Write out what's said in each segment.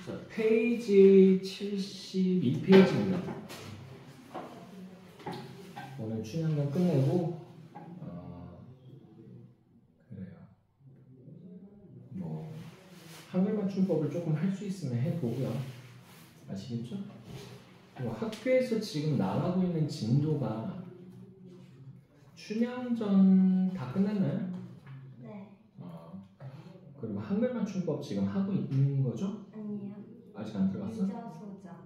자, 페이지 72페이지입니다. 오늘 춘향전 끝내고 그래요. 뭐 한글 맞춤법을 조금 할 수 있으면 해보고요. 아시겠죠? 뭐 학교에서 지금 나가고 있는 진도가 춘향전 다 끝났나요? 네. 그리고 한글 맞춤법 지금 하고 있는 거죠? 아니요. 아직 안 들어갔어? 유자소자.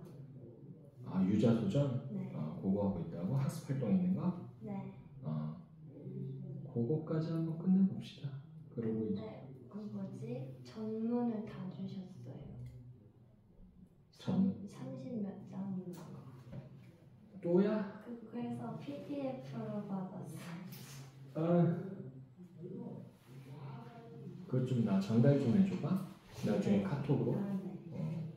아, 유자소전? 네. 그거 하고 있다고? 학습활동 있는 거? 네. 그거까지 한번 끝내봅시다. 그리고 이제 전문을 다 주셨어요. 30몇 장인가. 또야? 그래서 PDF로 받았어요. 그거 좀 나 전달 좀 해줘봐. 나중에 카톡으로. 네.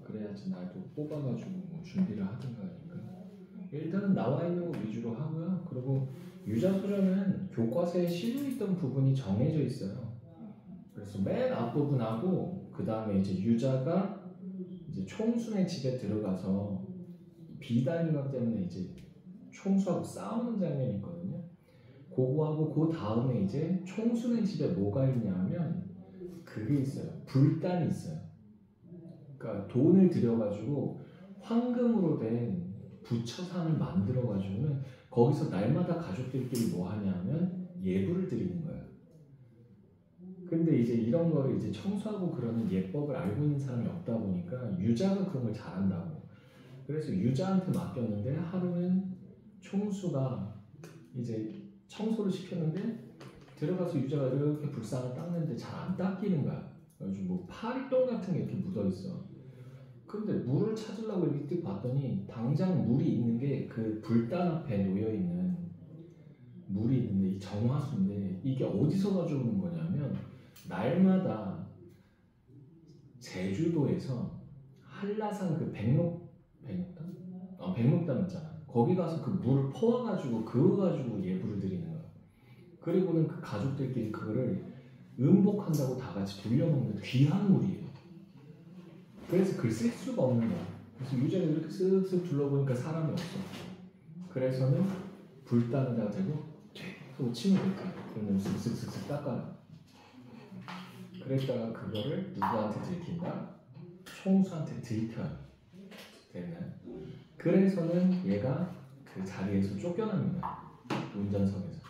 그래야지 나도 뽑아가지고 뭐 준비를 하든가 하니까. 네. 일단은 나와 있는 거 위주로 하고요. 그리고 유자소전은 교과서에 실려 있던 부분이 정해져 있어요. 그래서 맨 앞부분하고 그 다음에 이제 유자가 이제 총순의 집에 들어가서 비단이기 때문에 이제 총수하고 싸우는 장면이 있거든요. 그거하고 그 다음에 이제 총순의 집에 뭐가 있냐면 그게 있어요. 불단이 있어요. 그러니까 돈을 들여가지고 황금으로 된 부처상을 만들어가지고는 거기서 날마다 가족들끼리 뭐 하냐면 예불을 드리는 거예요. 근데 이제 이런 거를 이제 청소하고 그러는 예법을 알고 있는 사람이 없다 보니까 유자가 그런 걸 잘한다고. 그래서 유자한테 맡겼는데 하루는 총수가 이제 청소를 시켰는데 들어가서 유자가 이렇게 불상을 닦는데 잘 안 닦이는 거야. 그래가지고 뭐 파리똥 같은 게 이렇게 묻어 있어. 근데 물을 찾으려고 이렇게 딱 봤더니 당장 물이 있는 게 그 불단 앞에 놓여 있는 물이 있는데 이 정화수인데 이게 어디서 가져오는 거냐면 날마다 제주도에서 한라산 그 백록담 있잖아. 거기 가서 그 물을 퍼와가지고 그거 가지고 예불을 드리는 거야. 그리고는 그 가족들끼리 그거를 음복한다고 다 같이 돌려먹는 귀한 물이에요. 그래서 그걸 쓸 수가 없는 거야. 그래서 유자가 이렇게 쓱쓱 둘러보니까 사람이 없어. 그래서는 불단에다가 대고 하고 치면 될까요? 그러면 쓱쓱쓱쓱 닦아요. 그랬다가 그거를 누구한테 들킨다? 총수한테 들켜요. 됐나요? 그래서는 얘가 그 자리에서 쫓겨납니다.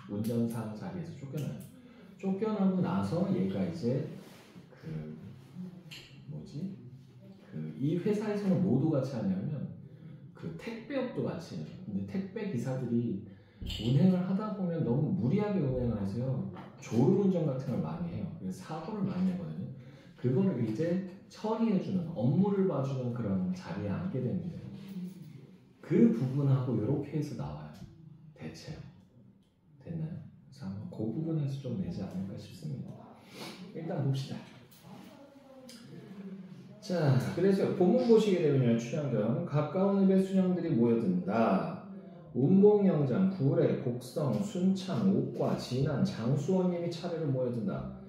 운전사 자리에서 쫓겨나요. 쫓겨나고 나서 얘가 이제 이 회사에서는 뭐 같이 하냐면 그 택배업도 같이 해요. 근데 택배 기사들이 운행을 하다 보면 너무 무리하게 운행을 해서요. 졸음운전 같은 걸 많이 해요. 그래서 사고를 많이 하거든요. 그거를 이제 처리해주는, 업무를 봐주는 그런 자리에 앉게 됩니다. 그 부분하고 이렇게 해서 나와요. 대체요. 됐나요? 그래서 한번 그 부분에서 좀 내지 않을까 싶습니다. 일단 봅시다. 자, 그래서 본문 보시게 되면요. 춘향전 가까운 읍에 수녀들이 모여든다. 운봉영장, 구례, 곡성, 순창, 옥과, 진안, 장수원님이 차례로 모여든다.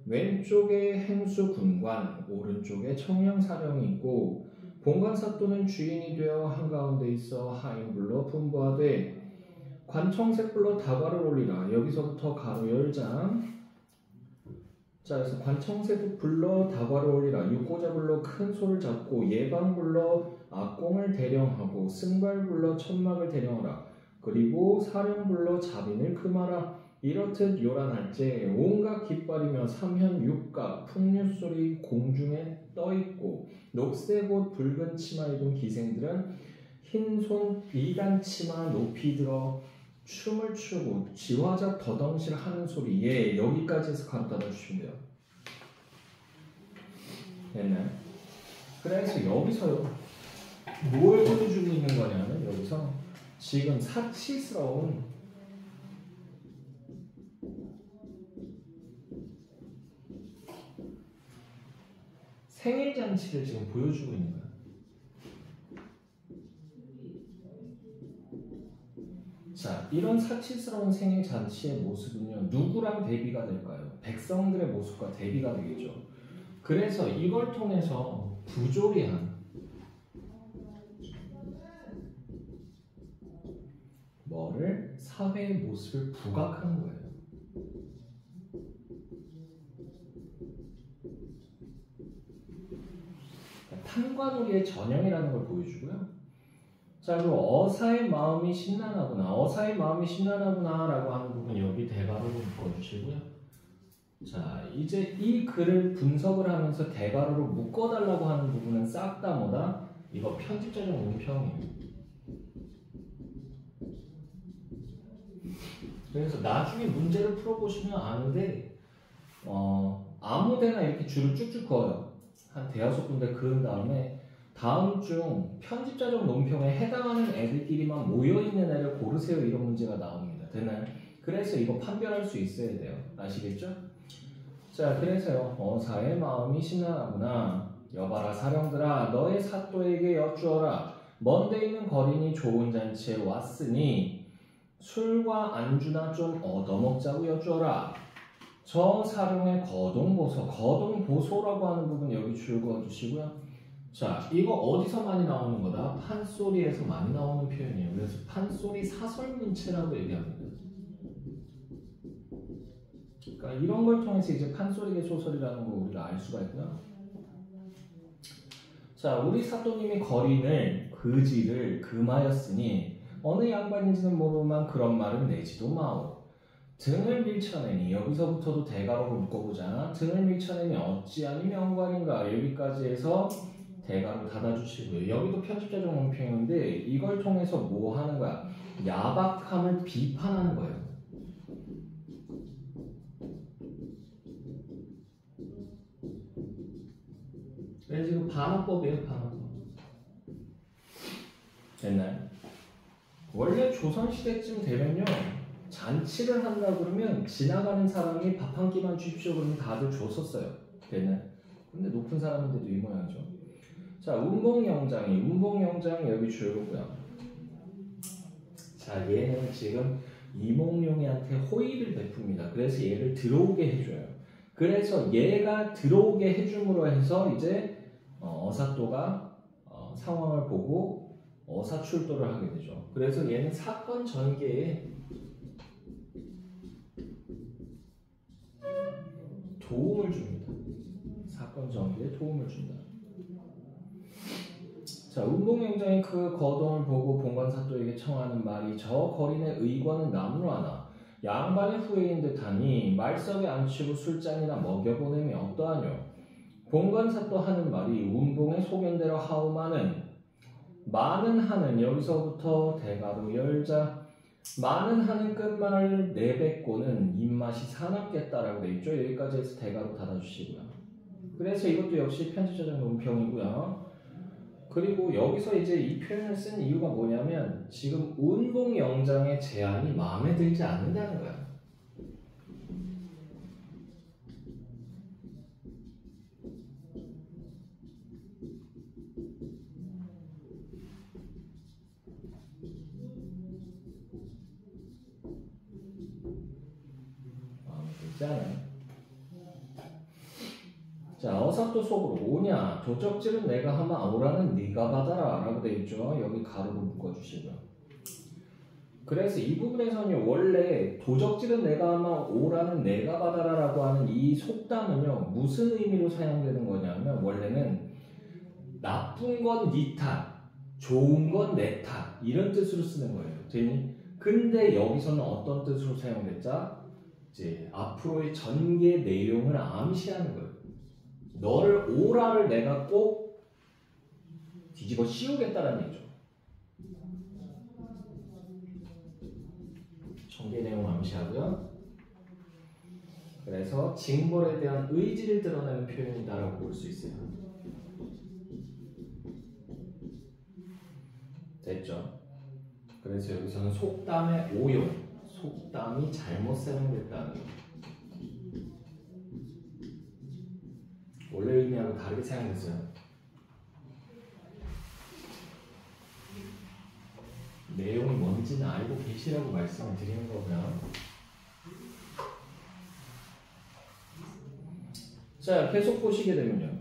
왼쪽에 행수 군관, 오른쪽에 청량사령이 있고 본관사또는 주인이 되어 한가운데 있어 하인불러 분부하되 관청색 불러 다과를 올리라. 여기서부터 가로 10장. 자, 그래서 관청색 불러 다과를 올리라. 육고자 불러 큰 소를 잡고 예방 불러 악공을 대령하고 승발 불러 천막을 대령하라. 그리고 사령 불러 자빈을 금하라. 이렇듯 요란할제 온갖 깃발이며 삼현 육각 풍류소리 공중에 떠있고 녹색 옷 붉은 치마 입은 기생들은 흰손 비단 치마 높이 들어 춤을 추고 지화자 더덩실 하는 소리에 여기까지 해서 가로 닫아주시면 돼요. 됐나요? 그래서 여기서요 뭘 보여주고 있는 거냐면 여기서 지금 사치스러운 생일잔치를 지금 보여주고 있는 거예요. 자, 이런 사치스러운 생일잔치의 모습은요 누구랑 대비가 될까요? 백성들의 모습과 대비가 되겠죠. 그래서 이걸 통해서 부조리한 뭐를 사회의 모습을 부각하는 거예요. 탐관오리의 전형이라는 걸 보여주고요. 자, 그리고 어사의 마음이 심란하구나. 어사의 마음이 심란하구나 라고 하는 부분 여기 대괄호로 묶어주시고요. 자, 이제 이 글을 분석을 하면서 대괄호로 묶어달라고 하는 부분은 싹 다 뭐다? 이거 편집자적 논평이에요. 그래서 나중에 문제를 풀어보시면 아는데 아무데나 이렇게 줄을 쭉쭉 그어요. 한 대여섯 군데 그은 다음에 다음 중 편집자적 논평에 해당하는 애들끼리만 모여있는 애를 고르세요. 이런 문제가 나옵니다. 되나요? 그래서 이거 판별할 수 있어야 돼요. 아시겠죠? 자, 그래서요. 어사의 마음이 심란하구나. 여봐라 사령들아, 너의 사또에게 여쭈어라. 먼데 있는 거린이 좋은 잔치에 왔으니 술과 안주나 좀 얻어먹자고 여쭈어라. 저 사령의 거동보소라고 하는 부분 여기 줄 그어주시고요. 자, 이거 어디서 많이 나오는 거다? 판소리에서 많이 나오는 표현이에요. 그래서 판소리 사설문체라고 얘기합니다. 그러니까 이런 걸 통해서 이제 판소리계 소설이라는 거 우리가 알 수가 있고요. 자, 우리 사또님이 거린을 그지를 금하였으니 어느 양반인지는 모르만 그런 말은 내지도 마오. 등을 밀쳐내니 여기서부터도 대괄호로 묶어보자. 등을 밀쳐내니 어찌하니 명관인가. 여기까지 해서 대괄호 닫아주시고요. 여기도 편집자적 논평인데 이걸 통해서 뭐 하는 거야? 야박함을 비판하는 거예요. 그래서 이거 반어법이에요. 반어법. 됐나요? 원래 조선시대쯤 되면요, 잔치를 한다 그러면 지나가는 사람이 밥 한 끼만 주십시오 그러면 다들 줬었어요. 됐나요? 근데 높은 사람인데도 이 모양이죠. 자, 운봉영장이 여기 줄고요. 자, 얘는 지금 이몽룡이한테 호의를 베풉니다. 그래서 얘를 들어오게 해줘요. 그래서 얘가 들어오게 해줌으로 해서 이제 어사또가 상황을 보고 어사출도를 하게 되죠. 그래서 얘는 사건 전개에 도움을 줍니다. 사건 전개에 도움을 준다. 자, 운봉영장이 그 거동을 보고 본관사또에게 청하는 말이 저 거린의 의관은 나무라나 양반의 후예인 듯하니 말석에 앉히고 술잔이나 먹여보냄이 어떠하뇨. 본관사또 하는 말이 운봉의 소견대로 하오마는 많은 하는 여기서부터 대가로 열자 많은 하는 끝말을 내뱉고는 입맛이 사납겠다라고 되어 있죠. 여기까지 해서 대가로 닫아주시고요. 그래서 이것도 역시 편집자적 논평이고요. 그리고 여기서 이제 이 표현을 쓴 이유가 뭐냐면 지금 운봉영장의 제안이 마음에 들지 않는다는 거야. 마음에 들지 않아요. 자, 어사또 속으로 오냐 도적질은 내가 하마 오라는 네가 받아라 라고 되어 있죠. 여기 가로로 묶어주시고요. 그래서 이 부분에서는 원래 도적질은 내가 하마 오라는 내가 받아라 라고 하는 이 속담은요 무슨 의미로 사용되는 거냐면 원래는 나쁜 건 네 탓, 좋은 건 내 탓 이런 뜻으로 쓰는 거예요. 되니? 근데 여기서는 어떤 뜻으로 사용됐자? 이제 앞으로의 전개 내용을 암시하는 거예요. 너를 오라를 내가 꼭 뒤집어 씌우겠다라는 얘기죠. 전개 내용 암시하고요. 그래서 징벌에 대한 의지를 드러내는 표현이다라고 볼 수 있어요. 됐죠? 그래서 여기서는 속담의 오용, 속담이 잘못 사용됐다는 거. 원래 의미하고 다르게 사용됐어요. 내용이 뭔지는 알고 계시라고 말씀을 드리는 거고요. 자, 계속 보시게 되면요.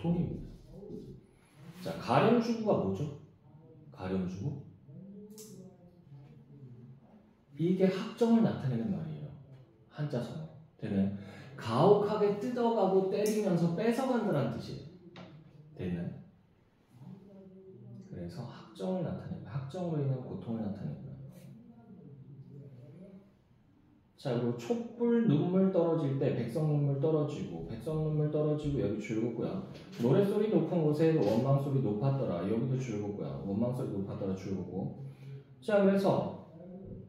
고통입니다. 자, 가렴주구가 뭐죠? 가렴주구? 이게 학정을 나타내는 말이에요. 한자성어. 되면 가혹하게 뜯어가고 때리면서 뺏어간다는 뜻이에요. 되면 그래서 학정을 나타내는 거예요. 학정으로 인한 고통을 나타내는 거예요. 자, 그리고 촛불 눈물 떨어질 때 백성 눈물 떨어지고 백성 눈물 떨어지고 여기 줄긋고요. 노랫소리 높은 곳에 원망소리 높았더라. 여기도 줄긋고요. 원망소리 높았더라 줄긋고. 자, 그래서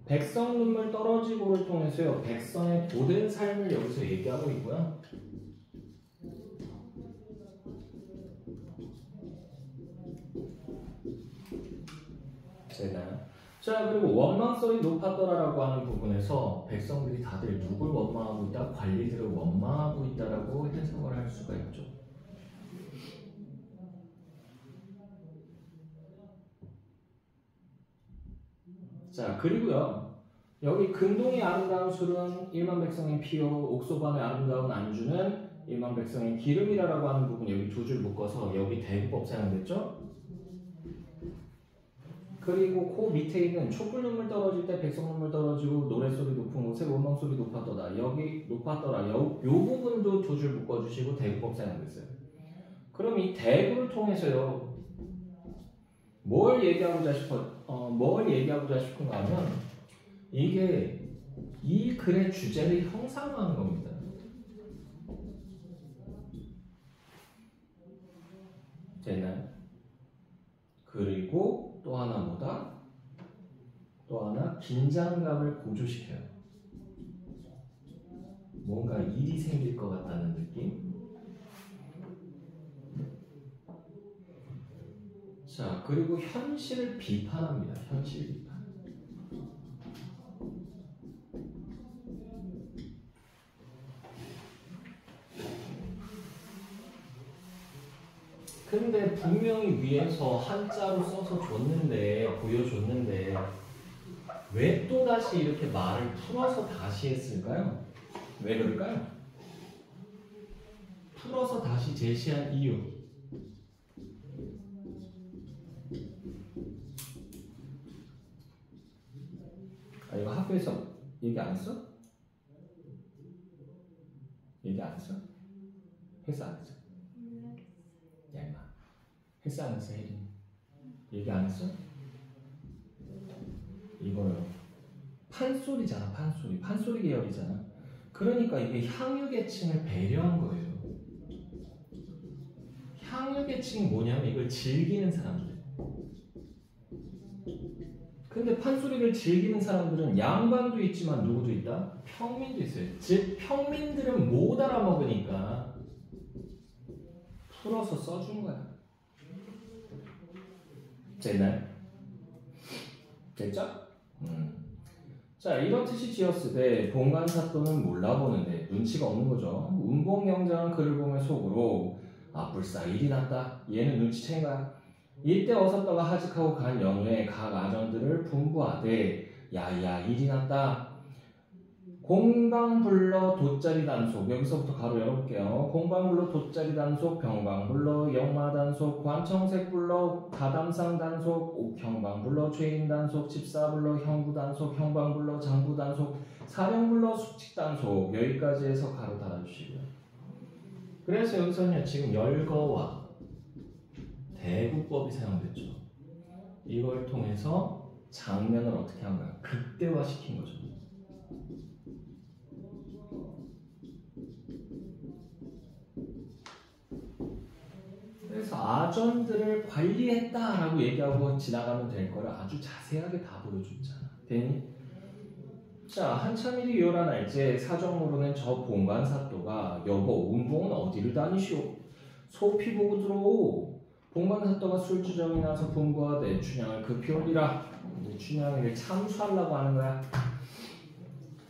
백성 눈물 떨어지고를 통해서요. 백성의 고된 삶을 여기서 얘기하고 있고요. 되나요? 자, 그리고 원망소리 높았더라라고 하는 부분에서 백성들이 다들 누굴 원망하고 있다? 관리들을 원망하고 있다라고 해석을 할 수가 있죠. 자, 그리고요. 여기 근동의 아름다운 술은 1만 백성의 피요, 옥소반의 아름다운 안주는 1만 백성의 기름이라고 하는 부분 여기 두 줄 묶어서 여기 대구법 사용됐죠? 그리고 그 밑에 있는 촛불 눈물 떨어질 때 백성 눈물 떨어지고 노랫소리 높은 곳에 원망소리 높았더라. 여기 높았더라. 요 부분도 두 줄 묶어주시고 대구법 사용됐어요. 그럼 이 대구를 통해서요. 뭘 얘기하고자 싶은가 하면 이게 이 글의 주제를 형상화하는 겁니다. 되나요? 그리고 또 하나 뭐다? 또 하나 긴장감을 고조시켜요. 뭔가 일이 생길 것 같다는 느낌? 자, 그리고 현실을 비판합니다. 현실 비판. 근데 분명히 위에서 한자로 써서 보여줬는데 왜 또다시 이렇게 말을 풀어서 다시 했을까요? 왜 그럴까요? 풀어서 다시 제시한 이유. 아, 이거 학교에서 얘기 안 했어? 얘기 안 했어? 했어 안 했어? 야 임마, 했어 안 했어 혜린? 얘기 안 했어? 이거요. 판소리잖아. 판소리 계열이잖아. 그러니까 이게 향유계층을 배려한 거예요. 향유계층이 뭐냐면 이걸 즐기는 사람들. 근데 판소리를 즐기는 사람들은 양반도 있지만 누구도 있다? 평민도 있어요. 즉 평민들은 못 알아먹으니까 풀어서 써준 거야. 됐나요? 됐죠? 자, 이렇듯이 지었으되 봉간사또는 몰라보는데 눈치가 없는 거죠. 운봉영장은 그를 보며 속으로 불싸 일이 났다. 얘는 눈치챈 거야. 이때 어섰다가 하직하고 간 연후에 각 아전들을 분부하되 야야 일이 났다. 공방불러 돗자리 단속. 여기서부터 가로 열어볼게요. 공방불러 돗자리 단속, 병방불러 영마단속, 관청색불러 가담상 단속, 옥형방불러 죄인 단속, 집사불러 형부 단속, 형방불러 장부 단속, 사령불러 숙직 단속. 여기까지 해서 가로 달아주시고요. 그래서 여기서는 지금 열거와 대구법이 사용됐죠. 이걸 통해서 장면을 어떻게 한 거야? 극대화시킨 거죠. 그래서 아전들을 관리했다라고 얘기하고 지나가면 될 거를 아주 자세하게 다 보여줬잖아. 되니? 자, 한참일이 요란 알제 사정으로는 저 봉관사또가 여보 운봉은 어디를 다니시오? 소피 보고 들어오. 봉관사또가 술주정이 나서 분부하되 춘향을 급히 올리라. 춘향이를 참수하려고 하는 거야.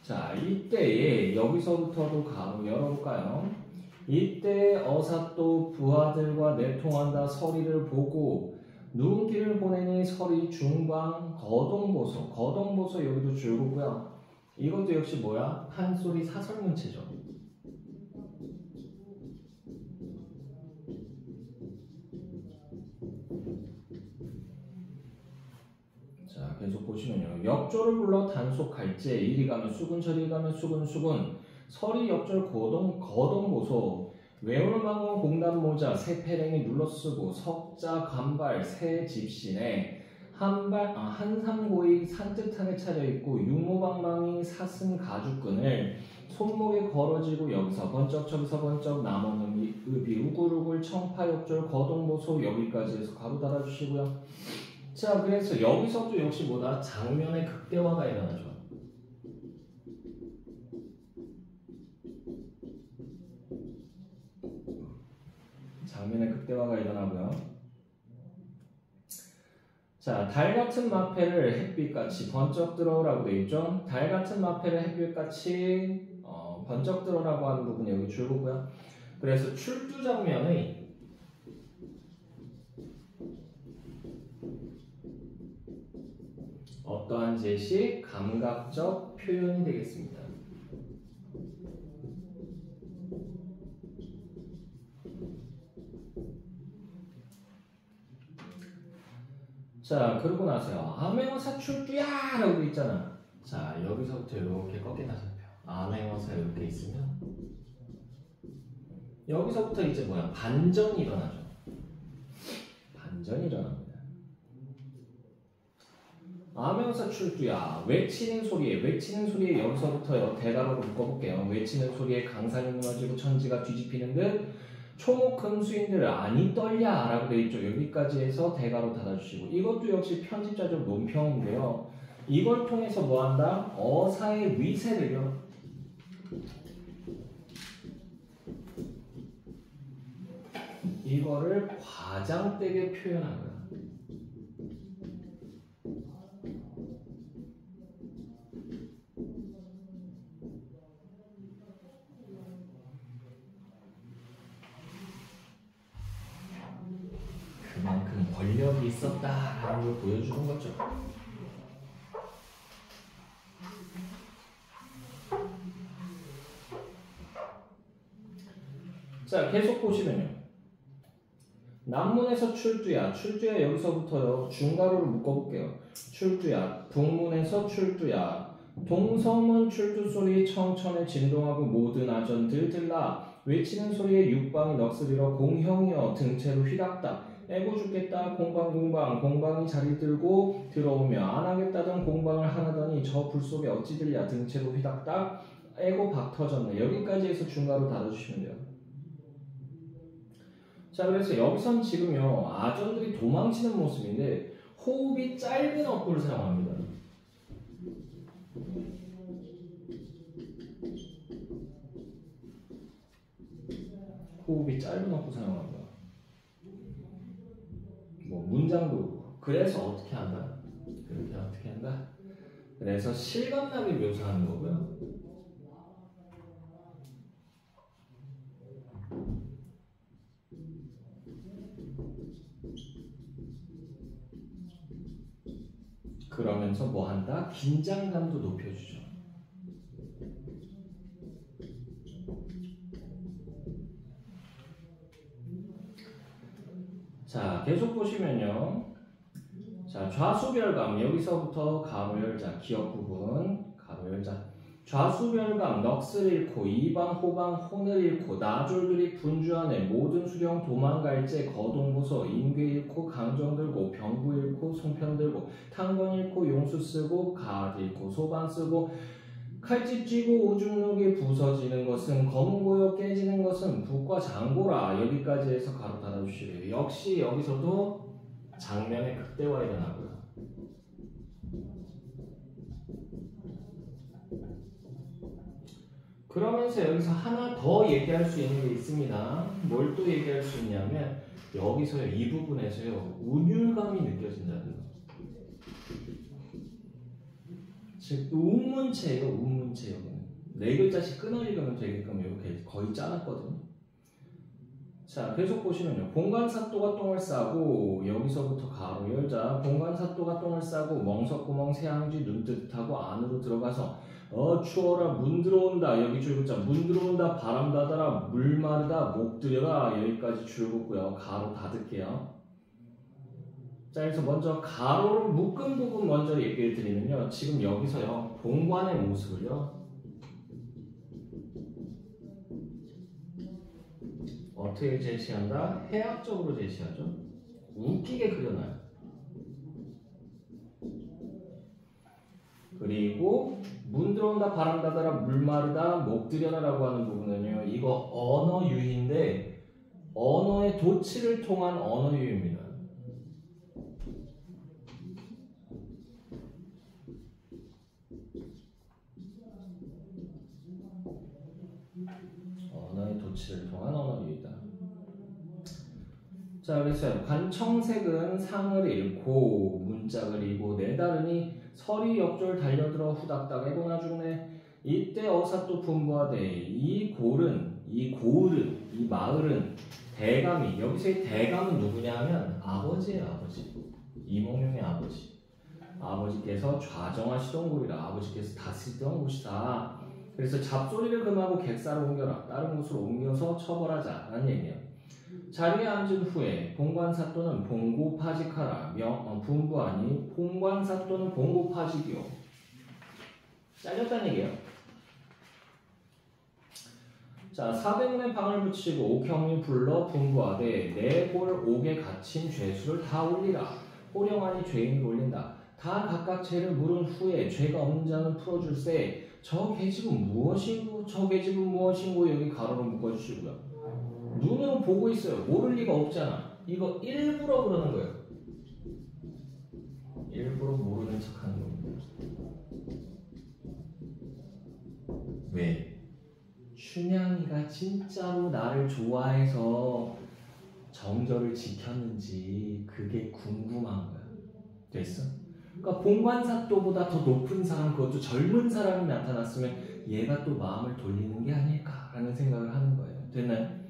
자, 이때에 여기서부터도 가로 열어볼까요? 이때 어사또 부하들과 내통한다 서리를 보고 누군길을 보내니 서리 중방 거동보소 여기도 줄고요. 이것도 역시 뭐야? 판소리 사설문체죠. 계속 보시면요. 역조를 불러 단속할제 이리 가면 수군 저리 가면 수군 서리 역절 거동보소 외우는 방언 공단모자 새패랭이 눌러쓰고 석자 간발 새 집신에 한삼고이 산뜻하게 차려입고 육모방망이 사슴 가죽끈을 손목에 걸어지고 여기서 번쩍 저기서 번쩍 남원음이 우글우글 청파역절 거동보소 여기까지 해서 가로 달아주시고요. 자, 그래서 여기서도 역시 뭐다? 장면의 극대화가 일어나죠. 장면의 극대화가 일어나고요. 자, 달 같은 마패를 햇빛같이 번쩍 들어오라고 되어 있죠. 달 같은 마패를 햇빛같이 번쩍 들어오라고 하는 부분이 여기 줄거고요. 그래서 출두 장면의 어떠한 제시, 감각적 표현이 되겠습니다. 자, 그러고 나서요. 암행어사 출두야! 라고 돼 있잖아. 자, 여기서부터 이렇게 꺾이나 잡혀. 암행어사 이렇게 있으면 여기서부터 이제 뭐야? 반전이 일어나죠. 반전이 일어납니다. 암행어사 출두야. 외치는 소리에 여기서부터요. 대가로로 묶어볼게요. 외치는 소리에 강산이 무너지고 천지가 뒤집히는 듯 초목금수인들 아니 떨냐 라고 되어있죠. 여기까지 해서 대가로 닫아주시고 이것도 역시 편집자적 논평인데요. 이걸 통해서 뭐한다? 어사의 위세를요. 이거를 과장되게 표현한 거야. 그만큼 권력이 있었다라는 걸 보여주는 거죠. 자, 계속 보시면요. 남문에서 출두야. 출두야 여기서부터요. 중가로를 묶어볼게요. 출두야. 북문에서 출두야. 동서문 출두 소리 청천에 진동하고 모든 아전들 들라. 외치는 소리에 육방이 넋으리러 공형이여 등채로 휘락다. 애고 죽겠다 공방이 자리 들고 들어오며 안 하겠다던 공방을 하나더니 저 불 속에 어찌 들랴 등채로 휘닥닥 애고 박 터졌네. 여기까지 해서 중가로 닫아주시면 돼요. 자, 그래서 여기선 지금요 아전들이 도망치는 모습인데 호흡이 짧은 어구를 사용합니다. 호흡이 짧은 어구 사용합니다. 뭐 문장도 그래서 어떻게 한다? 그렇게 어떻게 한다? 그래서 실감나게 묘사하는 거고요. 그러면서 뭐 한다? 긴장감도 높여주죠. 자, 계속 보시면요. 자, 좌수별감 여기서부터 가로 열자 기억 부분 가로 열자 좌수별감 넋을 잃고 이방 호방 혼을 잃고 나졸들이 분주하네 모든 수령 도망갈제 거동보소 인괴 잃고 강정 들고 병부 잃고 송편 들고 탕권 잃고 용수 쓰고 가 잃고 소반 쓰고 칼집 쥐고 오줌누기 부서지는 것은 검은 고요 깨지는 것은 북과 장고라. 여기까지 해서 가로 닫아주시래요. 역시 여기서도 장면의 극대화 일어나고요. 그러면서 여기서 하나 더 얘기할 수 있는 게 있습니다. 뭘 또 얘기할 수 있냐면 여기서요 이 부분에서요 운율감이 느껴진다는 거. 즉 운문체예요. 운문체 여기는 네 글자씩 끊어 읽으면 되게끔 이렇게 거의 짜놨거든요. 자, 계속 보시면요. 공간사또가 똥을 싸고 여기서부터 가로 열자 공간사또가 똥을 싸고 멍석구멍 새항쥐 눈뜨뜻하고 안으로 들어가서 추워라 문 들어온다. 여기 줄글자 문 들어온다 바람 닫아라 물 마르다 목 들여라. 여기까지 줄긋고요. 가로 닫을게요. 자, 그래서 먼저 가로로 묶은 부분 먼저 얘기를 드리면요. 지금 여기서요. 본관의 모습을요. 어떻게 제시한다? 해학적으로 제시하죠. 웃기게 그려놔요. 그리고 문 들어온다, 바람 닫아라, 물 마르다, 목 들여라라고 하는 부분은요. 이거 언어유희인데 언어의 도치를 통한 언어유희입니다. 언어의 도치를 통한 언어유희다. 자, 그래서 관청색은 상을 읽고 문자 그리고 내다르니 서리 역졸 달려들어 후닥닥 애고나 죽네. 이때 어사또 분부하되 이 고을은 이 마을은 대감이, 여기서의 대감은 누구냐 하면 아버지예요. 아버지. 이몽룡의 아버지. 아버지께서 좌정하시던 곳이라. 아버지께서 다스리던 곳이다. 그래서 잡소리를 금하고 객사를 옮겨라. 다른 곳으로 옮겨서 처벌하자 라는 얘기예요. 자리에 앉은 후에 봉관사또는 봉고파직하라. 분부하니 봉관사또는 봉고파직이요. 잘렸다는 얘기예요. 자, 사대문에 방을 붙이고 옥형이 불러 분부하되 내 골 옥에 갇힌 죄수를 다 올리라. 호령하니 죄인을 올린다. 다 각각 죄를 물은 후에 죄가 없는 자는 풀어줄세. 저 계집은 무엇인고 저 계집은 무엇인고 여기 가로로 묶어주시고요. 눈으로 보고 있어요. 모를 리가 없잖아. 이거 일부러 그러는 거예요. 일부러 모르는 척하는 겁니다. 왜? 춘향이가 진짜로 나를 좋아해서 정절을 지켰는지 그게 궁금한 거야. 됐어? 그러니까 봉관사또보다 더 높은 사람, 그것도 젊은 사람이 나타났으면 얘가 또 마음을 돌리는 게 아닐까라는 생각을 하는 거예요. 됐나요?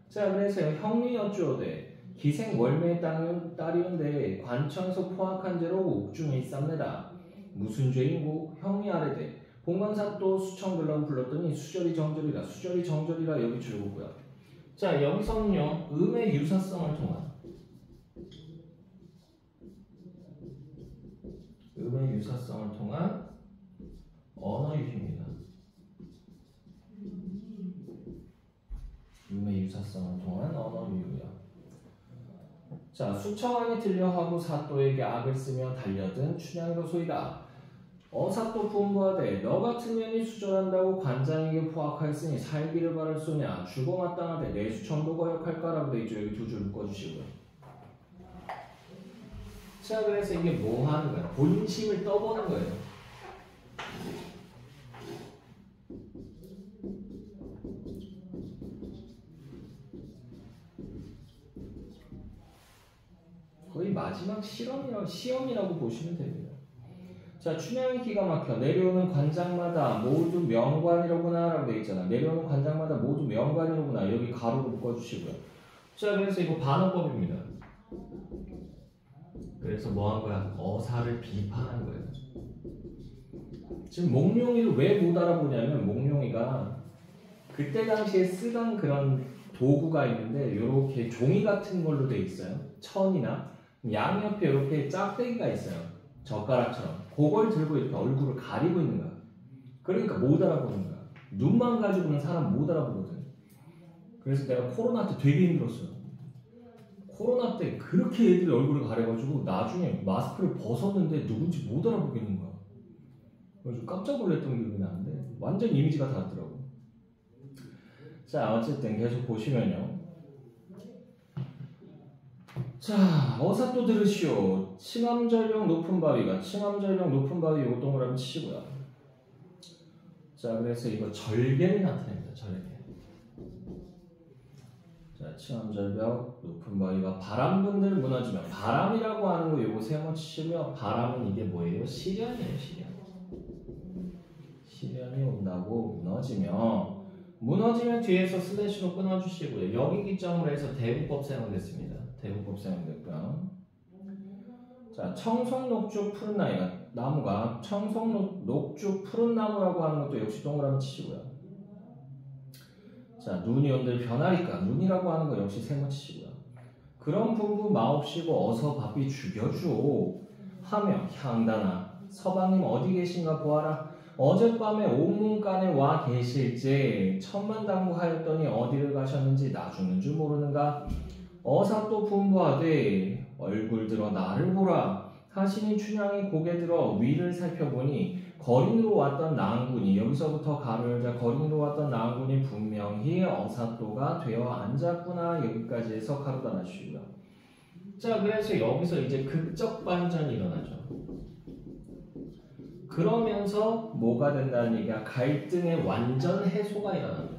자, 그래서 형리 여쭈어되 기생 월매의 딸이온데 관청에서 포악한 죄로 옥중에 있삼내다. 무슨 죄인고? 형리 아래되 봉관사또 수청들라고 불렀더니 수절이 정절이라. 수절이 정절이라 여기 줄거고요. 자, 여기서는요 음의 유사성을 통한 언어유희입니다. 음의 유사성을 통한 언어유희고요. 자, 수청하니 들려하고 사또에게 악을 쓰며 달려든 춘향이로 소이다. 어사또 분부하되 너 같은 년이 수절한다고 관장에게 포악하였으니 살기를 바랄 소냐. 죽어 마땅하되 내 수청도 거역할까라고 돼 있죠. 여기 두 줄 묶어주시고요. 자, 그래서 이게 뭐 하는 거야? 본심을 떠보는 거예요. 거의 마지막 시험이라고 보시면 됩니다. 자, 춘향이 기가 막혀. 내려오는 관장마다 모두 명관이로구나 라고 되어 있잖아. 내려오는 관장마다 모두 명관이로구나. 여기 가로로 묶어주시고요. 자, 그래서 이거 반어법입니다. 그래서 뭐 한 거야? 어사를 비판한 거예요. 지금 몽룡이를 왜 못 알아보냐면 몽룡이가 그때 당시에 쓰던 그런 도구가 있는데 이렇게 종이 같은 걸로 돼 있어요. 천이나 양옆에 이렇게 짝대기가 있어요. 젓가락처럼. 그걸 들고 이렇게 얼굴을 가리고 있는 거야. 그러니까 못 알아보는 거야. 눈만 가지고는 사람 못 알아보거든. 그래서 내가 코로나 때 되게 힘들었어요. 코로나 때 그렇게 애들이 얼굴을 가려가지고 나중에 마스크를 벗었는데 누군지 못 알아보겠는 거야. 그래서 깜짝 놀랐던 기억이 나는데 완전 이미지가 다르더라고. 자, 어쨌든 계속 보시면요. 자, 어사또 들으시오. 칭암절벽 높은 바위가, 칭암절벽 높은 바위 요거 동그라미 치시고요. 자, 그래서 이거 절개를 나타냅니다. 절개. 자, 칭암절벽 높은 바위가 바람분들 무너지면, 바람이라고 하는 거 요거 세모 치시고요. 바람은 이게 뭐예요? 시련이에요. 시련. 시련이 온다고 무너지면 뒤에서 슬래시로 끊어주시고요. 여기 기점으로 해서 대구법 사용됐습니다. 대구법 사용됐고요. 자, 청송녹죽 푸른 나무가 청송녹죽 푸른 나무라고 하는 것도 역시 동그라미 치시고요. 자, 눈이 온들 변하리까. 눈이라고 하는 거 역시 세모 치시고요. 그런 분부 마옵시고 어서 바삐 죽여주오 하며 향단아 서방님 어디 계신가 보아라. 어젯밤에 옥문간에 와 계실지 천만당부하였더니 어디를 가셨는지 나 죽는 줄 모르는가. 어사 또 분부하되 얼굴 들어 나를 보라 하시니 춘향이 고개 들어 위를 살펴보니 거린으로 왔던 나은군이 여기서부터 가로 열자 거린으로 왔던 나은군이 분명히 어사또가 되어 앉았구나. 여기까지 해서 가로 닫아주시고요. 자, 그래서 여기서 이제 극적 반전이 일어나죠. 그러면서 뭐가 된다는 얘기야? 갈등의 완전 해소가 일어납니다.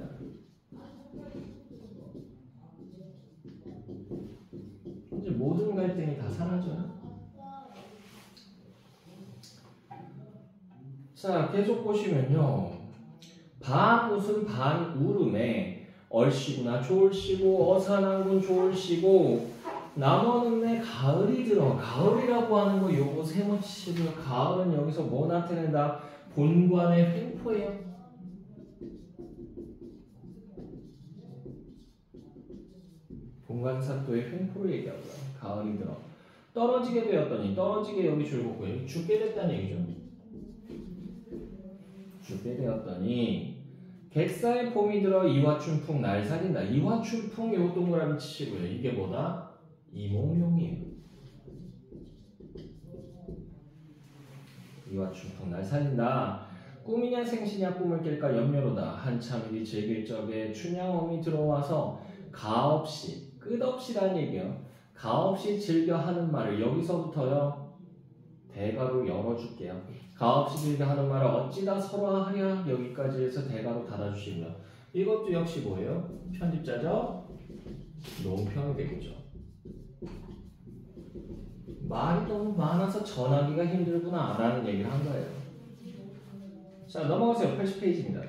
이제 모든 갈등이 다 사라져요. 자, 계속 보시면요. 반웃은 반울음에 얼씨구나 좋을시고 어사난군 좋을시고 남원은 내 가을이 들어. 가을이라고 하는 거 요거 세모치시고요. 가을은 여기서 뭐 나타낸다? 본관의 횡포예요. 본관사또의 횡포를 얘기하고요. 가을이 들어. 떨어지게 되었더니 떨어지게 여기 줄고요. 죽게 됐다는 얘기죠. 죽게 되었더니 객사의 봄이 들어 이화춘풍 날 살린다. 이화춘풍 요 동그라미 치시고요. 이게 뭐다? 이몽룡이에요. 이화춘풍 날 살린다. 꿈이냐 생시냐 꿈을 깰까 염려로다. 한참 일이 즐길 적에 춘향엄이 들어와서 가없이 끝없이라는 얘기예요. 가없이 즐겨 하는 말을 여기서부터요. 대가로 열어줄게요. 가없이 즐겨 하는 말을 어찌다 설화하랴. 여기까지 해서 대가로 닫아주시고요. 이것도 역시 뭐예요? 편집자죠? 논평이 되겠죠. 말이 너무 많아서 전하기가 힘들구나 라는 얘기를 한 거예요. 자, 넘어가세요. 80페이지입니다.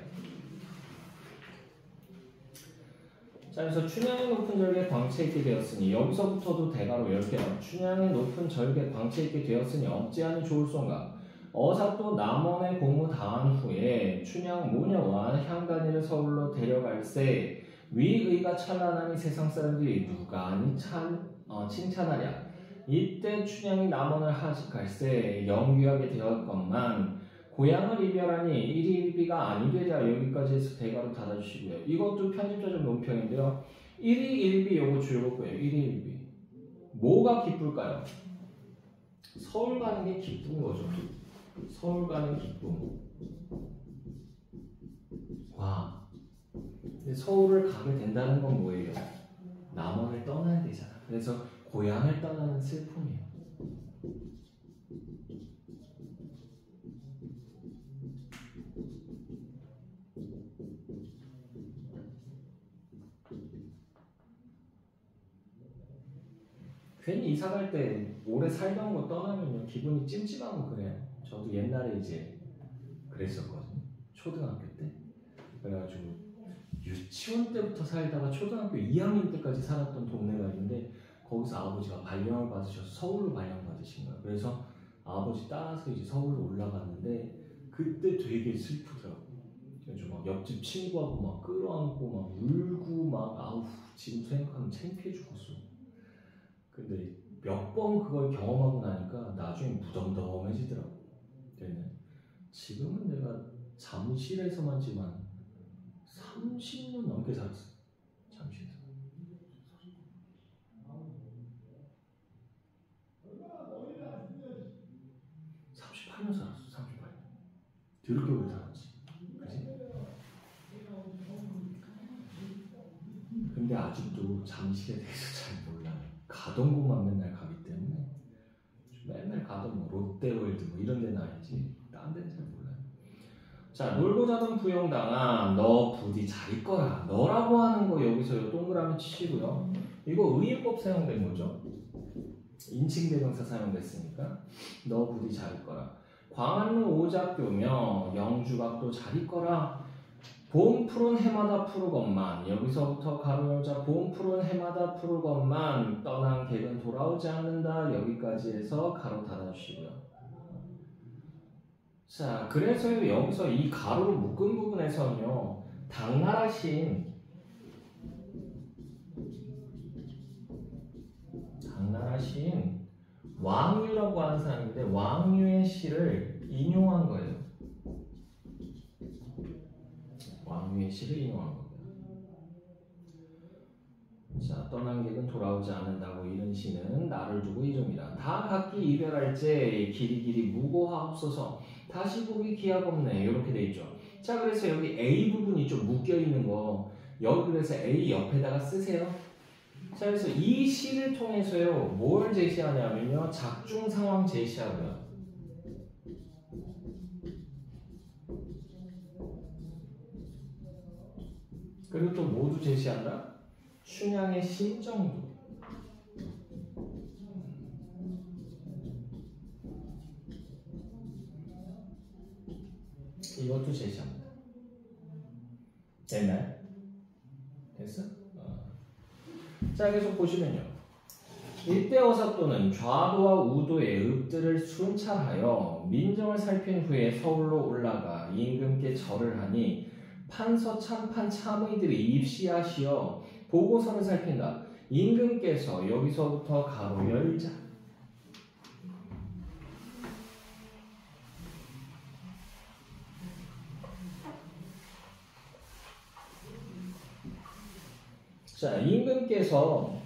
자, 그래서 춘향의 높은 절개 광채 있게 되었으니 여기서부터도 대가로 열게요. 춘향의 높은 절개 광채 있게 되었으니 어찌하니 좋을소인가. 어사또 남원의 공무 다한 후에 춘향 모녀와 향단이를 서울로 데려갈새 위의가 찬란하니 세상 사람들이 누가 아니 칭찬하랴. 이때 춘향이 남원을 하직할새 영귀하게 되었건만 고향을 이별하니 일희일비가 아니되랴. 여기까지 해서 대가로 닫아주시고요. 이것도 편집자적 논평인데요. 일희일비 요거 줄거고요. 일희일비 뭐가 기쁠까요? 서울 가는 게 기쁜 거죠. 서울 가는 기쁨. 와, 근데 서울을 가게 된다는 건 뭐예요? 남원을 떠나야 되잖아. 그래서 고향을 떠나는 슬픔이에요. 괜히 이사 갈 때 오래 살던 거 떠나면요 기분이 찜찜하고 그래요. 저도 옛날에 이제 그랬었거든요. 초등학교 때. 그래가지고 유치원 때부터 살다가 초등학교 2학년 때까지 살았던 동네가 있는데 거기서 아버지가 발령을 받으셔서 서울로 발령 받으신 거예요. 그래서 아버지 따라서 이제 서울로 올라갔는데 그때 되게 슬프더라고요. 그래서 막 옆집 친구하고 막 끌어안고 막 울고 막 아우 지금 생각하면 창피해 죽겠어. 근데 몇 번 그걸 경험하고 나니까 나중에 무덤덤해지더라고. 그때는. 지금은 내가 잠실에서만지만 30년 넘게 살았어. 잠실에서. 38년 살았어. 38년. 더럽게 오래 살았지. 그치? 근데 아직도 잠실에 대해서 잘 몰라요. 가던 곳만 맨날 가기 때문에 맨날 가던 뭐 롯데월드 뭐 이런 데는 아니지 딴 데는 잘 몰라요. 자, 놀고 자던 부영당아 너 부디 잘 있거라. 너라고 하는 거 여기서 동그라미 치시고요. 이거 의일법 사용된 거죠. 인칭대명사 사용됐으니까 너 부디 잘 있거라. 광안루 오작교며 영주각도 잘 있거라. 봄 푸른 해마다 푸르건만 여기서부터 가로 열자 봄 푸른 해마다 푸르건만 떠난 객은 돌아오지 않는다. 여기까지 해서 가로 닫아주시고요. 자, 그래서 여기서 이 가로로 묶은 부분에서는요 당나라 시인 시인 왕유라고 하는 사람인데 왕유의 시를 인용한 거예요. 왕유의 시를 인용한 겁니다. 자, 떠난 객은 돌아오지 않는다고 이른 시는 나를 두고 이름이라. 다 각기 이별할제 길이길이 무고하옵소서. 다시 보기 기약없네. 이렇게 돼 있죠. 자, 그래서 여기 A 부분이 좀 묶여 있는 거 여기 그래서 A 옆에다가 쓰세요. 자, 그래서 이 시를 통해서요 뭘 제시하냐면요 작중 상황 제시하고요. 그리고 또 모두 제시한다. 춘향의 심정도. 이것도 제시합니다. 됐나요? 됐어? 자, 계속 보시면요. 이때 어사또는 좌도와 우도의 읍들을 순찰하여 민정을 살핀 후에 서울로 올라가 임금께 절을 하니 판서 참판 참의들이 입시하시어 보고서를 살핀다. 임금께서 여기서부터 가로 열자. 자, 임금께서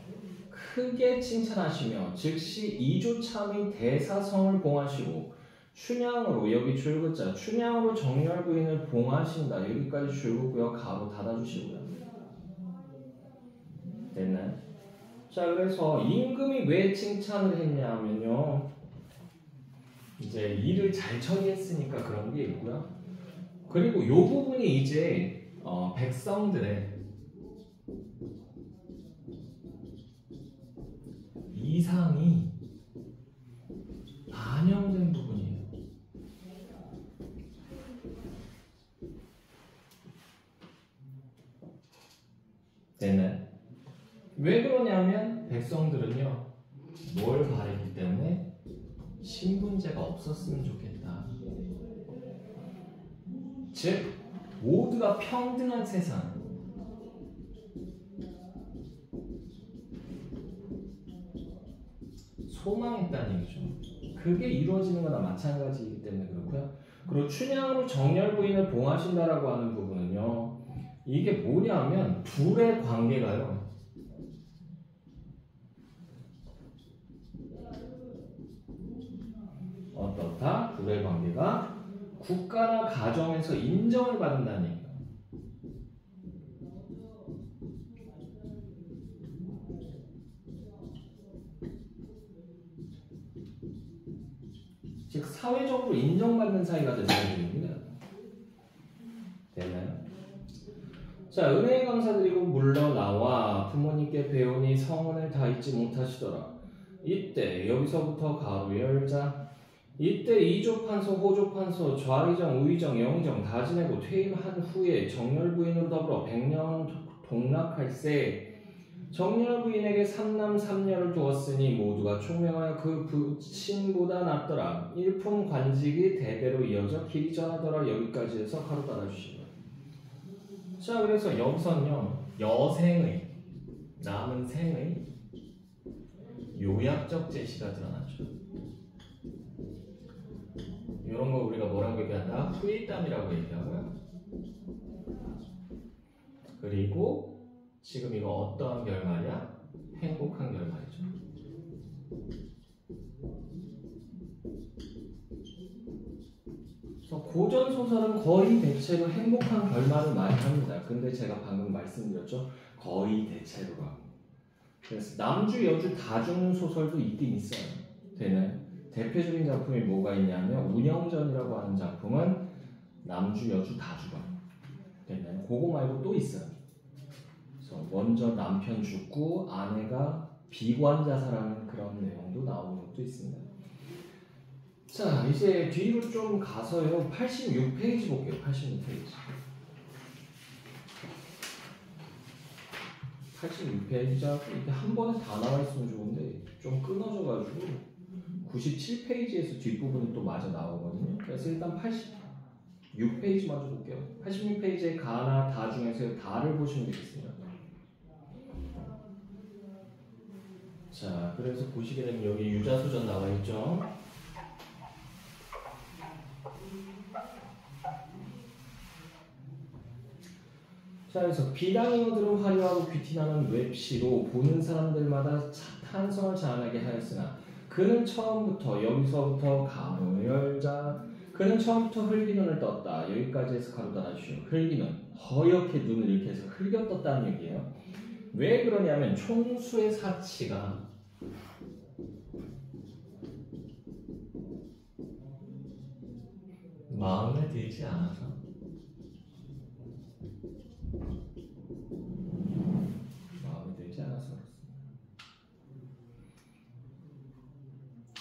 크게 칭찬하시며 즉시 이조참의 대사성을 봉하시고 춘향으로 여기 줄긋자 춘향으로 정렬 부인을 봉하신다. 여기까지 줄긋고요. 가로 닫아주시고요. 됐나요? 자, 그래서 임금이 왜 칭찬을 했냐면요. 이제 일을 잘 처리했으니까 그런 게 있고요. 그리고 이 부분이 이제 백성들의 이상이 반영된 부분이에요. 됐나요? 왜 그러냐면 백성들은요 뭘 바랬기 때문에 신분제가 없었으면 좋겠다. 즉 모두가 평등한 세상, 소망했다는 얘기죠. 그게 이루어지는 거나 마찬가지이기 때문에 그렇고요. 그리고 춘향으로 정렬 부인을 봉하신다라고 하는 부분은요. 이게 뭐냐면 둘의 관계가요. 어떻다? 둘의 관계가 국가나 가정에서 인정을 받는다는 얘기예요. 즉 사회적으로 인정받는 사이가 된다는 얘기입니다. 되나요? 자, 은혜에 감사드리고 물러나와 부모님께 배우니 성은을 다 잊지 못하시더라. 이때 여기서부터 가로 열자. 이때 이조판서, 호조판서, 좌의정, 우의정, 영의정 다 지내고 퇴임한 후에 정렬부인으로 더불어 100년 동락할세. 정렬부인에게 3남 3녀를 두었으니 모두가 총명하여 그 부친보다 낫더라. 일품 관직이 대대로 이어져 길이 전하더라. 여기까지 해서 가로 따라주시고요. 자, 그래서 여기서는요 여생의 남은 생의 요약적 제시가 드러나죠. 이런 거 우리가 뭐라고 얘기한다? 후일담이라고 얘기하고요. 그리고 지금 이거 어떠한 결말이야? 행복한 결말이죠. 그래서 고전 소설은 거의 대체로 행복한 결말을 많이 합니다. 근데 제가 방금 말씀드렸죠. 거의 대체로라고. 그래서 남주 여주 다 죽는 소설도 있긴 있어요. 되나요? 대표적인 작품이 뭐가 있냐면 운영전이라고 하는 작품은 남주 여주 다 죽어요. 되나요? 그거 말고 또 있어요. 그래서 먼저 남편 죽고 아내가 비관 자살하는 그런 내용도 나오는 것도 있습니다. 자, 이제 뒤로 좀 가서요 86페이지 볼게요. 86페이지 86페이지하고 이게 한 번에 다 나와 있으면 좋은데 좀 끊어져가지고 97페이지에서 뒷부분이 또 마저 나오거든요. 그래서 일단 86페이지 먼저 볼게요. 86페이지에 가나 다 중에서 다를 보시면 되겠습니다. 자, 그래서 보시게 되면 여기 유자수전 나와 있죠. 자, 그래서 비단잉어들은 화려하고 귀티나는 웹시로 보는 사람들마다 탄성을 자아나게 하였으나 그는 처음부터 여기서부터 가로 열자 그는 처음부터 흘기눈을 떴다. 여기까지 해서 가로 닫아주시오. 흘기눈, 허옇게 눈을 이렇게 해서 흘겨 떴다는 얘기예요. 왜 그러냐면 총수의 사치가 마음에 들지 않아서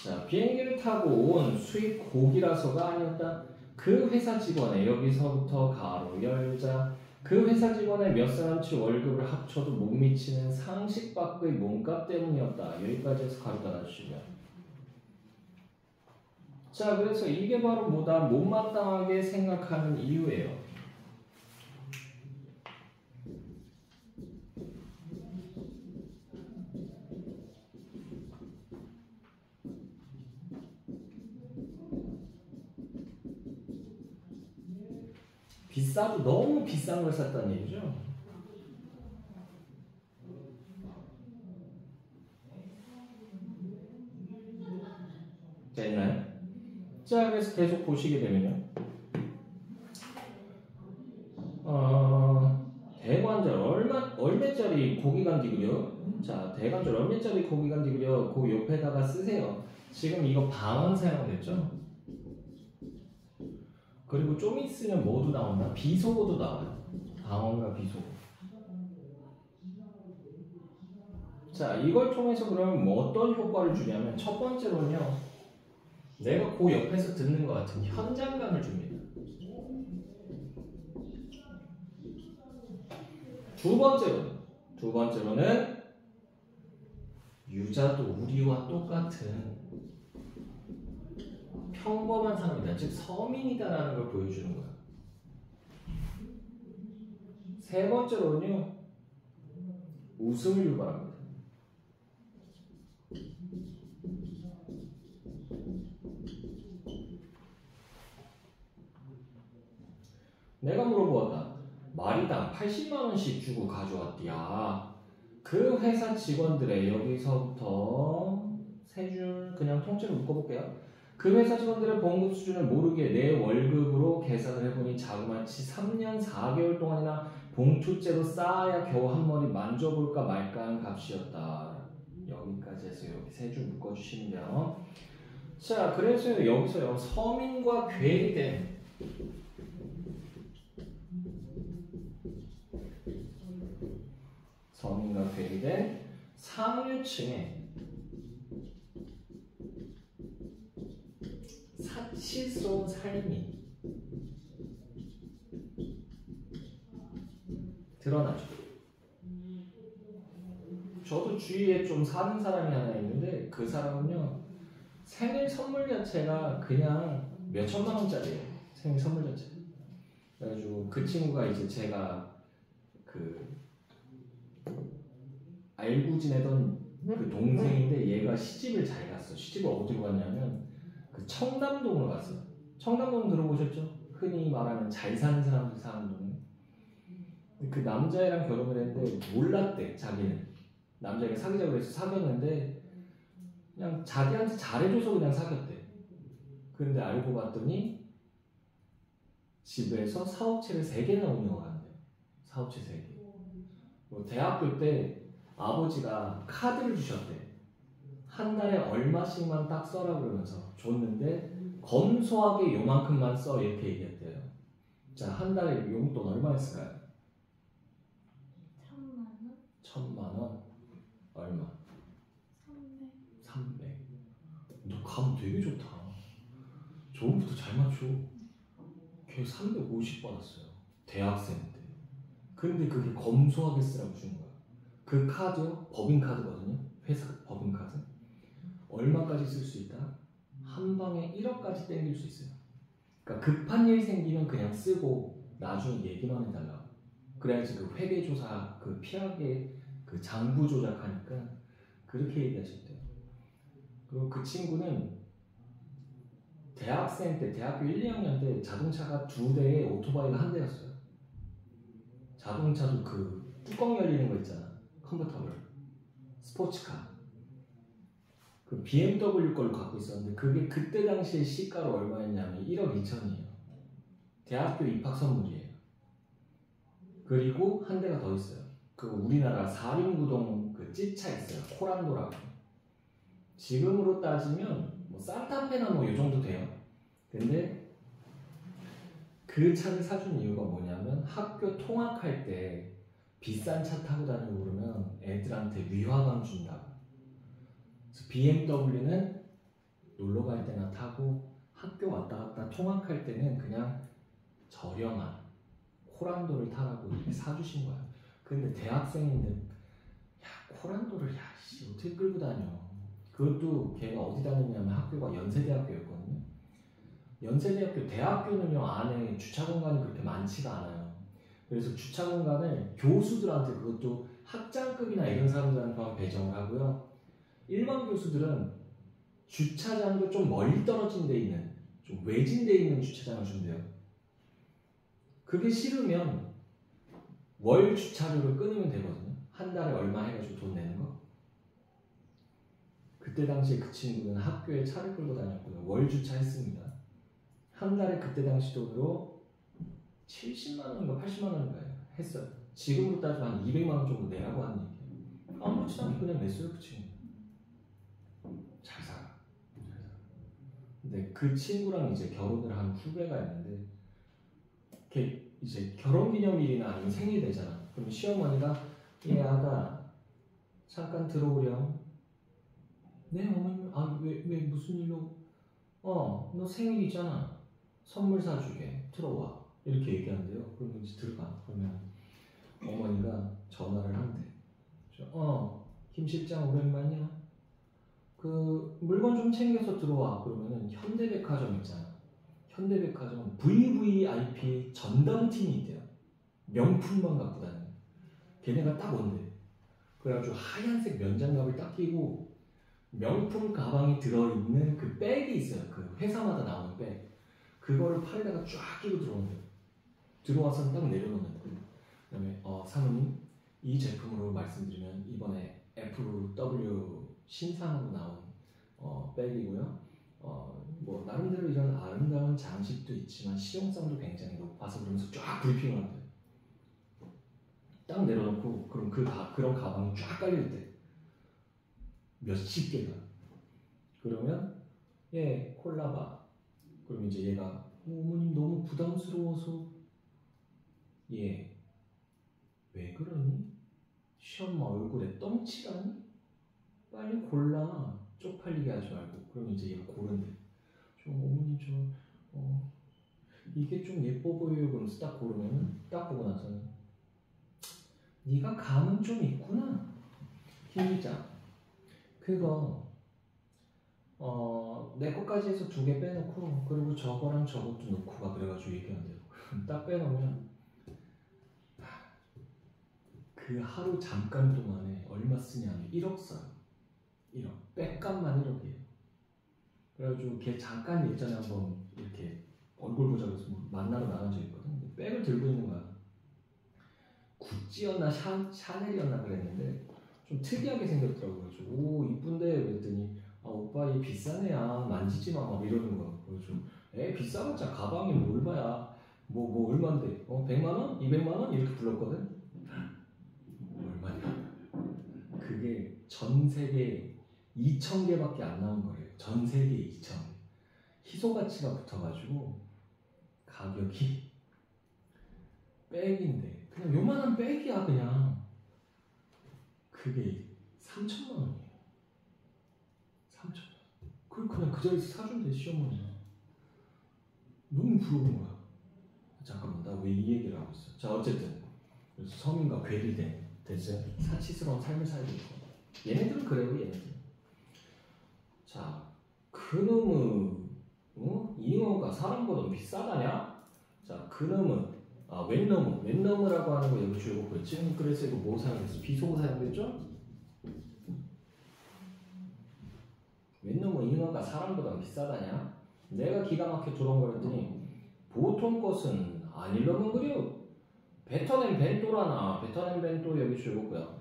자, 비행기를 타고 온 수입 고기라서가 아니었다. 그 회사 직원의 여기서부터 가로 열자 그 회사 직원의 몇 사람치 월급을 합쳐도 못 미치는 상식 밖의 몸값 때문이었다. 여기까지 해서 가로 닫아주시면. 자, 그래서 이게 바로 뭐다? 못마땅하게 생각하는 이유예요. 비싸도 너무 비싼 걸 샀다는 얘기죠. 됐나요? 자, 그래서 계속 보시게 되면요. 대관절 얼마짜리 고기간디그려? 자, 대관절 얼마짜리 고기간디그려? 그 옆에다가 쓰세요. 지금 이거 방언 사용됐죠? 그리고 좀 있으면 뭐도 나온다? 비속어도 나와요. 방언과 비속어. 자, 이걸 통해서 그러면 뭐 어떤 효과를 주냐면 첫 번째로는요. 내가 그 옆에서 듣는 것 같은 현장감을 줍니다. 두 번째로는 유자도 우리와 똑같은 평범한 사람이다. 즉 서민이다라는 걸 보여주는 거야. 세 번째로는요. 웃음을 유발합니다. 내가 물어보았다. 마리당 80만원씩 주고 가져왔디야. 그 회사 직원들의 여기서부터 세 줄 그냥 통째로 묶어볼게요. 그 회사 직원들의 봉급 수준을 모르게 내 월급으로 계산을 해보니 자그마치 3년 4개월 동안이나 봉투째로 쌓아야 겨우 한 머리 만져볼까 말까 한 값이었다. 여기까지 해서 여기 세 줄 묶어주시면요. 자, 그래서 여기서요. 서민과 괴리된 서민과 괴리된 상류층의 사치스러운 삶이 드러나죠. 저도 주위에 좀 사는 사람이 하나 있는데 그 사람은요 생일 선물 자체가 그냥 몇 천만 원짜리예요. 생일 선물 자체. 그래가지고 그 친구가 이제 제가 그 알고 지내던 그 동생인데 얘가 시집을 잘 갔어. 시집을 어디로 갔냐면 그 청담동으로 갔어요. 청담동 들어보셨죠? 흔히 말하는 잘 사는 사람들 사는 동. 그 남자애랑 결혼을 했는데 몰랐대. 자기는 남자애가 사귀자고 해서 사귀었는데 그냥 자기한테 잘해줘서 그냥 사귀었대. 근데 알고 봤더니 집에서 사업체를 3개나 운영하는데 사업체 3개. 뭐 대학교 때 아버지가 카드를 주셨대. 한 달에 얼마씩만 딱 써라 그러면서 줬는데 검소하게 요만큼만 써 이렇게 얘기했대요. 자, 한 달에 용돈 얼마였을까요? 1000만 원? 1000만 원? 얼마? 300. 너 감 되게 좋다. 저번부터 잘 맞춰. 걔 350 받았어요. 대학생 때. 근데 그게 검소하게 쓰라고 준 거야. 그 카드요? 법인카드거든요. 회사 법인카드. 얼마까지 쓸 수 있다? 한 방에 1억까지 땡길 수 있어요. 그러니까 급한 일 생기면 그냥 쓰고 나중에 얘기만 해달라고. 그래야지 그 회계조사 그 피하게 그 장부 조작하니까 그렇게 얘기하셨대요. 그리고 그 친구는 대학생 때, 대학교 1, 2학년 때 자동차가 2대에 오토바이가 1대였어요. 자동차도 그 뚜껑 열리는 거 있잖아. 컨버터블. 스포츠카. 그 BMW 걸 갖고 있었는데 그게 그때 당시에 시가로 얼마였냐면 1억 2천이에요. 대학교 입학 선물이에요. 그리고 한 대가 더 있어요. 그 우리나라 사륜구동 그 찌차 있어요. 코란도라고. 지금으로 따지면 뭐 산타페나 뭐 이 정도 돼요. 근데 그 차를 사준 이유가 뭐냐면 학교 통학할 때 비싼 차 타고 다니고 그러면 애들한테 위화감 준다고. 그래서 BMW는 놀러 갈 때나 타고 학교 왔다 갔다 통학할 때는 그냥 저렴한 코란도를 타라고 이렇게 사주신 거야. 근데 대학생인데 야 코란도를 야씨 어떻게 끌고 다녀. 그것도 걔가 어디 다녔냐면 학교가 연세대학교였거든요. 연세대학교 대학교는요 안에 주차 공간이 그렇게 많지가 않아요. 그래서 주차 공간을 교수들한테 그것도 학장급이나 이런 사람들한테만 배정을 하고요. 일반 교수들은 주차장도 좀 멀리 떨어진 데 있는 좀 외진 데 있는 주차장을 준대요. 그게 싫으면 월 주차료를 끊으면 되거든요. 한 달에 얼마 해가지고 돈 내는 거. 그때 당시에 그 친구는 학교에 차를 끌고 다녔고요. 월 주차했습니다. 한 달에 그때 당시 돈으로 70만 원인가 80만 원인가 했어요. 지금으로 따지면 한 200만 원 정도 내라고 하는 얘기예요. 아무렇지도 않게 그냥 냈어요 그 친구. 잘 살아. 근데 그 친구랑 이제 결혼을 한 후배가 있는데 걔 이제 결혼기념일이나 아니면 생일 되잖아. 그럼 시어머니가 얘 아가 잠깐 들어오렴. 네 어머님. 아 왜 무슨 일로? 너 생일이잖아. 선물 사주게. 들어와. 이렇게 얘기한대요. 그러면 이제 들어가. 그러면 어머니가 전화를 한대. 김 실장 오랜만이야. 그 물건 좀 챙겨서 들어와. 그러면은 현대백화점 있잖아. 현대백화점 VVIP 전담팀이 있대요. 명품만 갖고 다니는. 걔네가 딱 온대. 그래가지고 하얀색 면장갑을 딱 끼고 명품 가방이 들어있는 그 백이 있어요. 그 회사마다 나오는 백. 그거를 팔에다가 쫙 끼고 들어온대요. 들어와서 딱 내려놓는 거예요. 그 다음에 사모님 이 제품으로 말씀드리면 이번에 FW 신상으로 나온 백이고요. 뭐 나름대로 이런 아름다운 장식도 있지만 실용성도 굉장히 높아서 그러면서 쫙 브리핑을 한대요. 딱 내려놓고 그럼 그런 가방이 쫙 깔릴 때 몇십 개가. 그러면 예 콜라봐. 그럼 이제 얘가 어머님 너무 부담스러워서. 예 왜 그러니? 시엄마 얼굴에 똥칠하니? 빨리 골라. 쪽팔리게 하지 말고. 그럼 이제 얘가 고른대. 어머니 이게 좀 예뻐 보여요. 그러면서 딱 고르면 딱 보고 나서는 네가 감은 좀 있구나. 김기장 그거 내 것까지 해서 2개 빼놓고 그리고 저거랑 저것도 넣고 가. 그래가지고 얘기한대요. 딱 빼놓으면 그 하루 잠깐 동안에 얼마 쓰냐면 1억 써요. 1억. 백값만 1억이에요. 그래가지고 걔 잠깐 예전에 한번 이렇게 얼굴 보자고 해서 만나러 나간 적이 있거든. 백을 들고 있는 거야. 구찌였나 샤넬이었나 그랬는데 좀 특이하게 생겼더라고요. 그래서 오 이쁜데 그랬더니 오빠 얘 비싼 애야. 만지지 마. 막 이러는 거야. 그래서 비싸봤자 가방에 뭘 봐야 뭐 얼만데 100만원? 200만원? 이렇게 불렀거든. 얼마냐? 그게 전 세계 2,000개밖에 안 나온 거래요. 전 세계 2,000개. 희소가치가 붙어가지고 가격이 백인데 그냥 요만한 백이야. 그냥 그게 3,000만 원이에요. 3,000만 원. 그걸 그냥 그 자리에서 사준대 시어머니가. 너무 부러운 거야. 잠깐만 나 왜 이 얘기를 하고 있어. 자 어쨌든 그래서 서민과 괴리 됐어요. 사치스러운 삶을 살고 있고. 얘네들은 그래요. 얘네들. 자 그놈의 잉어가 사람보다 비싸다냐? 자 그놈은 웬너무라고 하는 거 여기 줄고 그랬지. 그래서 이거 뭐 사용했어? 비속어 사용했죠? 은어가 사람보다 비싸다냐? 내가 기가 막혀 들어온거랬더니 보통 것은 아닐려면 그려. 베터넨 벤또라나 베터넨 벤또 여기 줄거고요.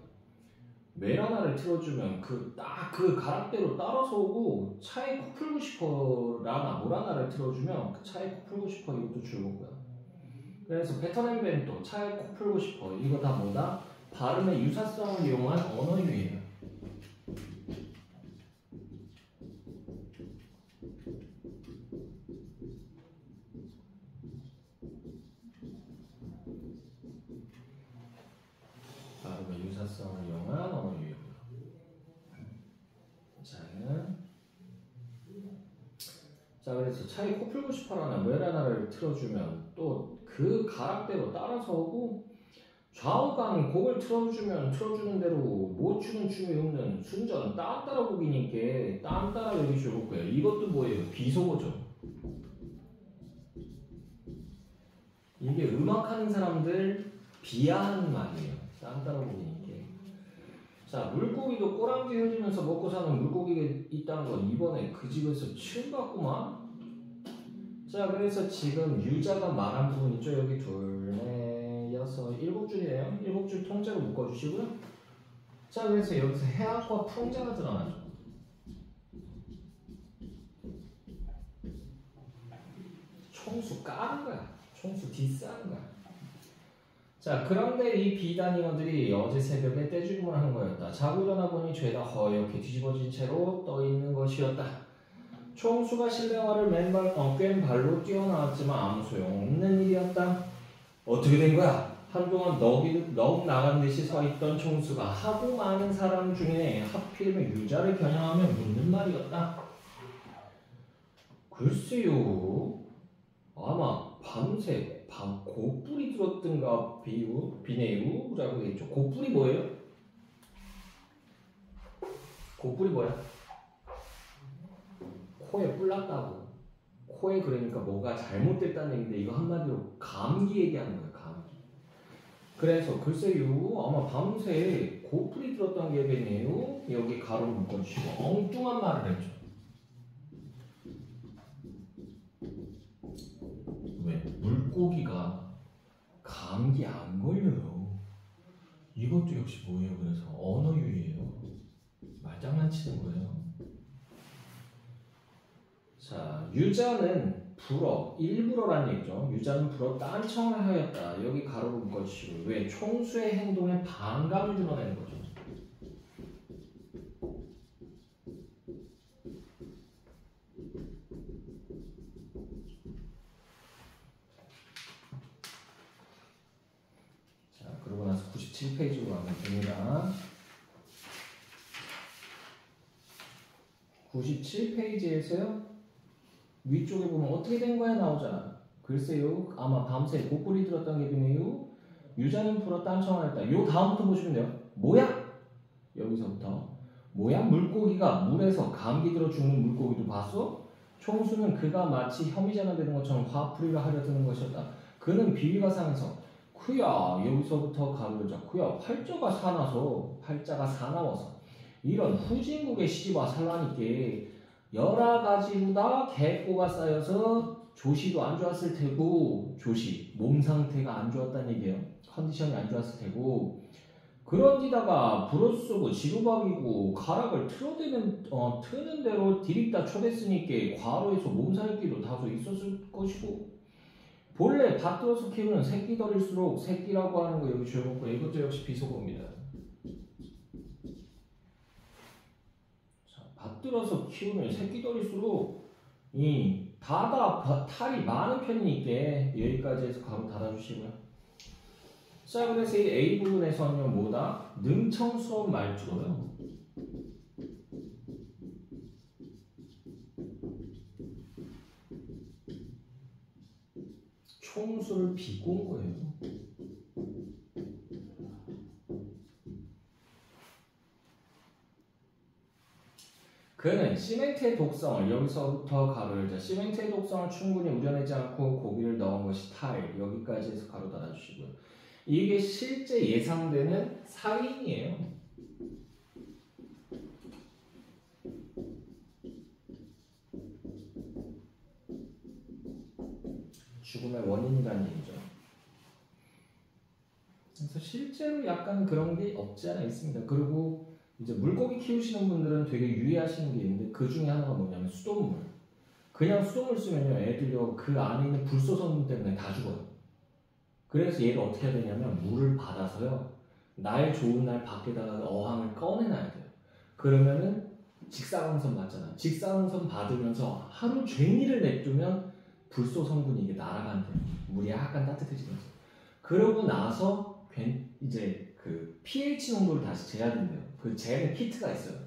메라나를 틀어주면 딱 그 가락대로 따라서 오고 차에 코 풀고 싶어라나 모라나를 틀어주면 그 차에 코 풀고 싶어 이것도 줄거고요. 그래서 베터넨 벤또 차에 코 풀고 싶어 이거 다 뭐다? 발음의 유사성을 이용한 언어유예요. 발음의 유사성을 이용한 언어유예고요. 자, 그래서 차에 코 풀고 싶어라나 메라나를 틀어주면 또 그 가락대로 따라서 오고 좌우간 곡을 틀어주면 틀어주는 대로 못 추는 춤이 없는 순전 딴따라 곡이니까 딴따라 여기 줄거고요. 이것도 뭐예요? 비속어죠. 이게 음악하는 사람들 비하하는 말이에요. 딴따라 곡이니까. 자, 물고기도 꼬랑지 흘리면서 먹고 사는 물고기가 있다는 건 이번에 그 집에서 처음 봤구만. 자, 그래서 지금 유자가 말한 부분 있죠? 여기 둘, 넷, 여섯, 일곱 줄이에요. 일곱 줄 통째로 묶어주시고요. 자, 그래서 여기서 해악과 풍자가 드러나죠. 총수 까는 거야. 총수 디스하는 거야. 자, 그런데 이 비단임원들이 어제 새벽에 떼죽음을 한 거였다. 자고 일어나 보니 죄다 허옇게 뒤집어진 채로 떠 있는 것이었다. 총수가 실내화를 꽹 발로 뛰어나왔지만 아무 소용없는 일이었다. 어떻게 된 거야? 한동안 넋 나간 듯이 서 있던 총수가 하고 많은 사람 중에 하필이면 유자를 겨냥하며 묻는 말이었다. 글쎄요. 아마 밤새 고뿔이 들었든가 비내유라고 되어있죠. 고뿔이 뭐예요? 고뿔이 뭐야? 코에 뿔 났다고. 코에 그러니까 뭐가 잘못됐다는 얘기인데 이거 한마디로 감기 얘기하는 거예요. 감기. 그래서 글쎄요. 아마 밤새 고뿔이 들었던 게 비내유 여기 가로를 묶어주시고 엉뚱한 말을 했죠. 왜? 물고기가 감기 안 걸려요. 이것도 역시 뭐예요? 그래서 언어유예요. 말장난치는 거예요. 자, 유자는 불어, 일부러라는 얘기죠. 유자는 불어 딴청을 하였다. 여기 가로로 묶어주시고 왜? 총수의 행동에 반감을 드러내는 거죠. 그러고 나서 97페이지로 가면 됩니다. 97페이지에서요. 위쪽에 보면 어떻게 된 거야 나오잖아. 글쎄요. 아마 밤새 고뿔이 들었던 게 비네요. 유자는 불어 딴청하였다. 요 다음부터 보시면 돼요. 뭐야? 여기서부터 뭐야? 물고기가 물에서 감기 들어 죽는 물고기도 봤어? 총수는 그가 마치 혐의자나 되는 것처럼 화풀이를 하려 드는 것이었다. 그는 비위가 상해서 그야 여기서부터 가로를 잡고요. 팔자가 사나워서 이런 후진국의 시집와 살라니께 여러 가지로다 개꼬가 쌓여서 조시도 안 좋았을 테고 조시 몸 상태가 안 좋았다는 얘기예요. 컨디션이 안 좋았을 테고 그런데다가 불어 쓰고 지루박이고 가락을 트는 대로 디립다 쳐댔으니까 과로에서 몸살기도 다소 있었을 것이고 본래 밭들어서 키우는 새끼들일수록 새끼라고 하는 거 여기 줄여놓고 이것도 역시 비속어입니다. 자, 밭들어서 키우는 새끼들일수록 이 탈이 많은 편이니까 여기까지 해서 가로 닫아주시고요. 자, 그래서 이 A 부분에서는요 뭐다? 능청스러운 말투로요. 총수를 비꼰 거예요. 그는 시멘트의 독성을 여기서부터 가로를 자 시멘트의 독성을 충분히 우려내지 않고 고기를 넣은 것이 탈 여기까지 해서 가로 닫아주시고요. 이게 실제 예상되는 살인이에요. 죽음의 원인이라는 얘기죠. 그래서 실제로 약간 그런 게 없지 않아 있습니다. 그리고 이제 물고기 키우시는 분들은 되게 유의하시는 게 있는데 그 중에 하나가 뭐냐면 수돗물. 그냥 수돗물 쓰면요 애들요 그 안에 있는 불소성 때문에 다 죽어요. 그래서 얘를 어떻게 해야 되냐면 물을 받아서요 날 좋은 날 밖에다가 어항을 꺼내놔야 돼요. 그러면은 직사광선 받잖아. 직사광선 받으면서 하루 종일을 냅두면 불소 성분이 이게 날아간대요. 물이 약간 따뜻해지면서. 그러고 나서 이제 그 pH 농도를 다시 재야 된대요. 그 재는 키트가 있어요.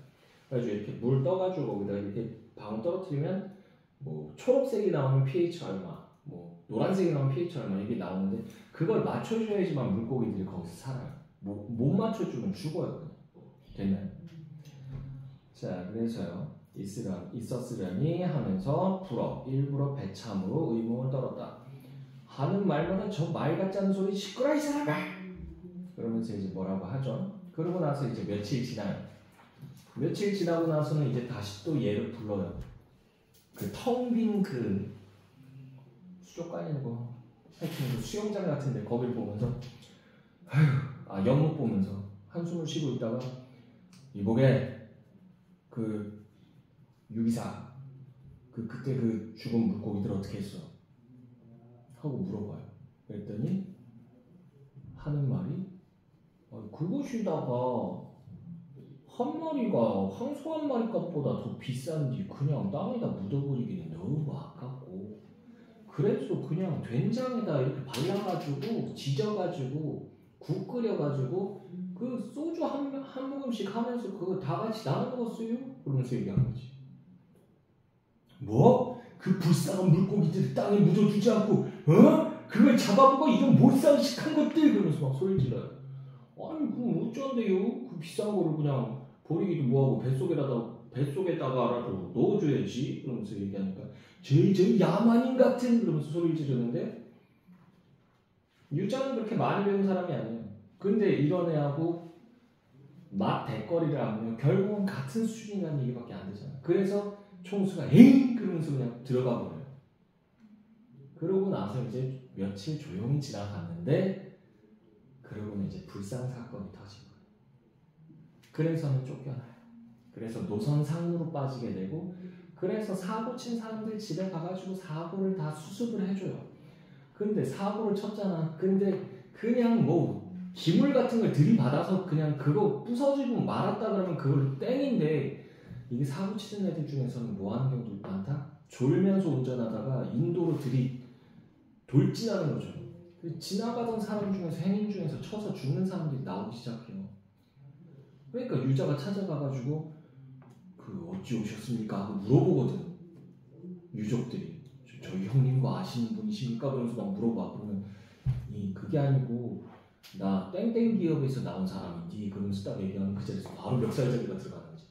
그래가지고 이렇게 물 떠가지고 거기다 이렇게 방울 떨어뜨리면 뭐 초록색이 나오면 pH 얼마, 뭐 노란색이 나오면 pH 얼마 이게 나오는데 그걸 맞춰줘야지만 물고기들이 거기서 살아요. 못 맞춰주면 죽어요. 됐나요? 자, 그래서요. 있었으려니 하면서 불어 일부러 배참으로 의문을 떨었다. 하는 말마다 저 말 같지 않은 소리 시끄러 이 사람아! 그러면서 이제 뭐라고 하죠? 그러고 나서 이제 며칠 지나요. 며칠 지나고 나서는 이제 다시 또 얘를 불러요. 그 텅 빈 그 수족관이 아니고 하여튼 그 수영장 같은데 거길 보면서 연못 보면서 한숨을 쉬고 있다가 이보게 그 유기사 그때 그 죽은 물고기들 어떻게 했어? 하고 물어봐요. 그랬더니 하는 말이 그것이다가 한 마리가 황소 한 마리 값보다 더 비싼지 그냥 땅에다 묻어버리기는 너무 아깝고 그래서 그냥 된장에다 이렇게 발라가지고 지져가지고 국 끓여가지고 그 소주 한 모금씩 하면서 그거 다 같이 나눠 먹었어요? 그러면서 얘기한 거지. 뭐? 그 불쌍한 물고기들을 땅에 묻어두지 않고 그걸 잡아보고 이런 몰상식한 것들 그러면서 막 소리 질러요. 아니 그럼 어쩐데요? 그 비싼 거를 그냥 버리기도 뭐하고 뱃속에다가라도 넣어줘야지 그러면서 얘기하니까 저 야만인 같은 그러면서 소리를 지르는데 유자는 그렇게 많이 배운 사람이 아니에요. 근데 이런 애하고 맛 대거리를 하면 결국은 같은 수준이라는 얘기밖에 안 되잖아. 그래서 총수가 에잉 그러면서 그냥 들어가 버려요. 그러고 나서 이제 며칠 조용히 지나갔는데 그러고는 이제 불상 사건이 터진 거예요. 그래서는 쫓겨나요. 그래서 노선 상무로 빠지게 되고 그래서 사고 친 사람들 집에 가가지고 사고를 다 수습을 해줘요. 근데 사고를 쳤잖아. 근데 그냥 뭐 기물 같은 걸 들이받아서 그냥 그거 부서지고 말았다 그러면 그걸 땡인데 이게 사고 치는 애들 중에서는 뭐 하는 경우도 많다? 졸면서 운전하다가 인도로 돌진하는 거죠. 지나가던 사람 중에서 행인 중에서 쳐서 죽는 사람들이 나오기 시작해요. 그러니까 유자가 찾아가가지고 그 어찌 오셨습니까? 하고 물어보거든. 유족들이 저희 형님과 아시는 분이십니까? 그러면서 막 물어봐. 그러면 그게 아니고 나 땡땡 기업에서 나온 사람이지. 그러면서 딱 얘기하면 그 자리에서 바로 멱살잡이가 들어가는 거지.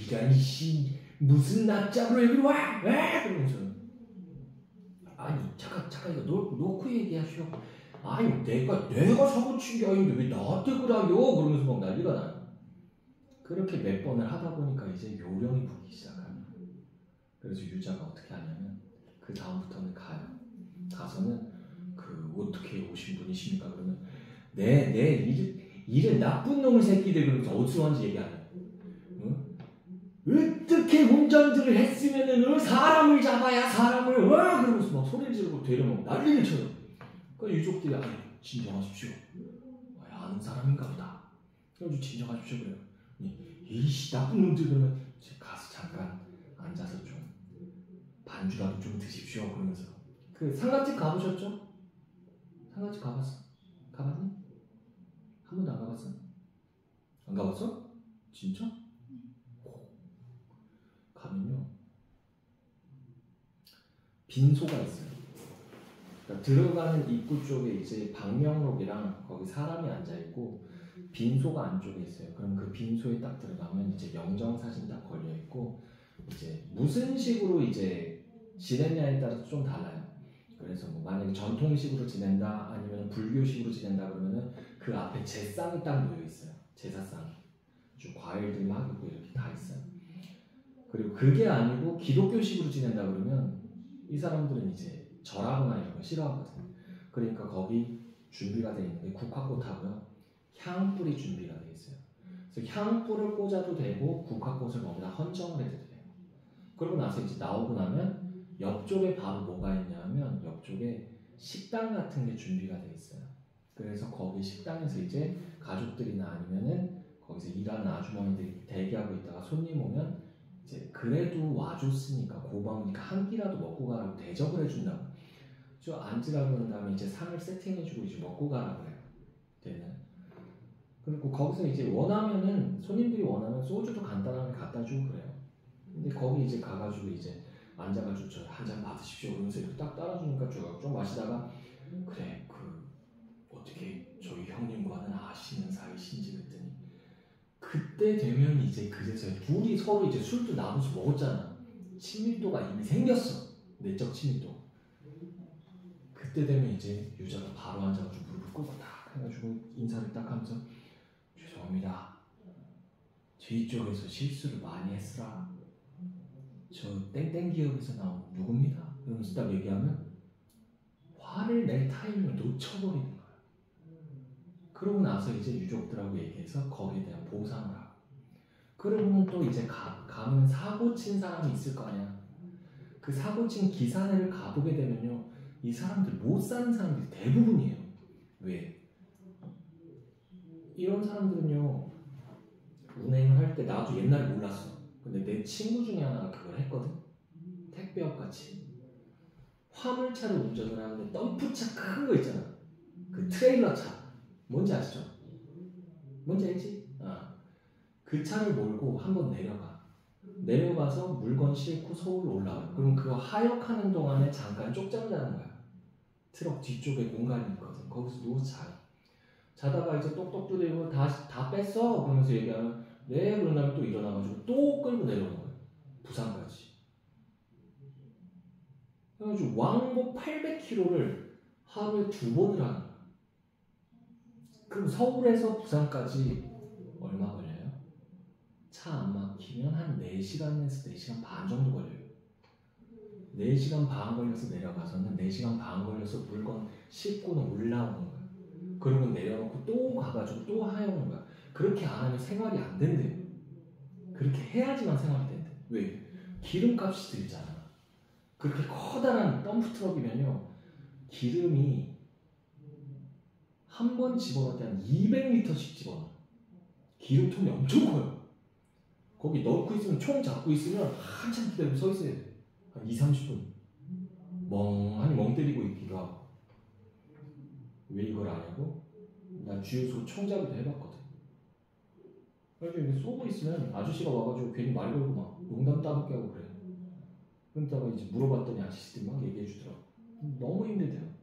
이란 씨 무슨 낯짝으로 여기로 와? 왜? 그러면서 아니 잠깐 이거 놓고 얘기하시오. 아니 내가 사고 친 게 아닌데 왜 나한테 그래요? 그러면서 막 난리가 나요. 그렇게 몇 번을 하다 보니까 이제 요령이 붙기 시작합니다. 그래서 유자가 어떻게 하냐면 그 다음부터는 가요. 가서는 그 어떻게 오신 분이십니까? 그러면 내 일은 나쁜 놈의 새끼들 그러면서 어수선한지 얘기하네. 어떻게 운전들을 했으면은 사람을 잡아야 사람을 그러면서 막 소리를 지르고 되려 막 난리를 쳐요. 그러니까 유족들이 아니 진정하십시오. 아는 사람인가 보다. 그래가지고 진정하십시오 그래요. 이씨 나쁜 놈들 그러면 가서 잠깐 앉아서 좀 반주라도 좀 드십시오 그러면서 그 상가집 가보셨죠? 상가집 가봤어? 가봤니? 한 번도 안 가봤어? 안 가봤어? 진짜? 가면요 빈소가 있어요. 그러니까 들어가는 입구 쪽에 이제 방명록이랑 거기 사람이 앉아 있고 빈소가 안쪽에 있어요. 그럼 그 빈소에 딱 들어가면 이제 영정사진 딱 걸려 있고 이제 무슨 식으로 이제 지내냐에 따라서 좀 달라요. 그래서 뭐 만약에 전통식으로 지낸다 아니면 불교식으로 지낸다 그러면은 그 앞에 제상이 딱 놓여 있어요. 제사상, 과일들 막 있고 이렇게 다 있어요. 그리고 그게 아니고 기독교식으로 지낸다 그러면 이 사람들은 이제 절하거나 이런 거 싫어하거든. 그러니까 거기 준비가 되어 있는 게 국화꽃하고요. 향불이 준비가 되어 있어요. 그래서 향불을 꽂아도 되고 국화꽃을 거기다 헌정을 해도 돼요. 그러고 나서 이제 나오고 나면 옆쪽에 바로 뭐가 있냐면 옆쪽에 식당 같은 게 준비가 되어 있어요. 그래서 거기 식당에서 이제 가족들이나 아니면은 거기서 일하는 아주머니들이 대기하고 있다가 손님 오면 이제 그래도 와줬으니까 고마우니까 한 끼라도 먹고 가라고 대접을 해준다고. 저 앉으라고 한 다음에 이제 상을 세팅해주고 이제 먹고 가라고 해요. 되는. 그리고 거기서 이제 원하면은 손님들이 원하면 소주도 간단하게 갖다 주고 그래요. 근데 거기 이제 가가지고 이제 앉아가지고 저 한 잔 받으십시오 이러면서 이렇게 딱 따라주니까 쭉 마시다가 그래 그 어떻게 저희 형님과는 아시는 사이신지 그랬더니 그때 되면 이제 그래서 둘이 서로 이제 술도 나눠서 먹었잖아. 친밀도가 이미 생겼어. 내적 친밀도. 그때 되면 이제 유자가 바로 앉아가지고 무릎을 꿇고 딱 해가지고 인사를 딱 하면서 죄송합니다. 뒤쪽에서 실수를 많이 했으라. 저 땡땡 기업에서 나온 누굽니다. 이러면서 딱 얘기하면 화를 낼 타이밍을 놓쳐버리는 거야. 그러고 나서 이제 유족들하고 얘기해서 거기에 대한 보상을 하고. 그러고는 또 이제 가면 사고 친 사람이 있을 거 아니야. 그 사고 친 기사를 가보게 되면요. 이 사람들 못 사는 사람들이 대부분이에요. 왜? 이런 사람들은요. 운행을 할 때 나도 옛날에 몰랐어. 근데 내 친구 중에 하나가 그걸 했거든. 택배업 같이. 화물차를 운전을 하는데 덤프차 큰 거 있잖아. 그 트레일러 차. 뭔지 아시죠? 뭔지 알지? 그 차를 몰고 한번 내려가. 내려가서 물건 싣고 서울로 올라가. 그럼 그거 하역하는 동안에 잠깐 쪽잠 자는 거야. 트럭 뒤쪽에 공간이 있거든. 거기서 누워서 자. 자다가 이제 똑똑 두드리고 다 뺐어? 그러면서 얘기하면 네, 그런 다음에 또 일어나가지고 또 끌고 내려오는 거야. 부산까지. 그래가지고 왕복 800km를 하루에 2번을 하는 거야. 그럼 서울에서 부산까지 얼마 걸려요? 차 안 막히면 한 4시간에서 4시간 반 정도 걸려요. 4시간 반 걸려서 내려가서는 4시간 반 걸려서 물건 싣고는 올라오는 거야. 그리고 내려놓고 또 가가지고 또 하여오는 거야. 그렇게 안 하면 생활이 안 된대요. 그렇게 해야지만 생활이 된대. 왜? 기름값이 들잖아. 그렇게 커다란 덤프 트럭이면요. 기름이 한 번 집어넣을 때 한 200리터씩 집어넣어. 기름통이 엄청 커요. 거기 넣고 있으면 총 잡고 있으면 한참 기다리고 서 있어야 돼. 한 2-30분. 멍하니 멍 때리고 있기도 하고. 왜 이걸 안 하고? 나 주유소 총잡이도 해봤거든. 그래서 이렇게 쏘고 있으면 아저씨가 와가지고 괜히 말 걸고 막 농담 따먹게 하고 그래. 그러다가 이제 물어봤더니 아저씨들이 막 얘기해 주더라고. 너무 힘들대요.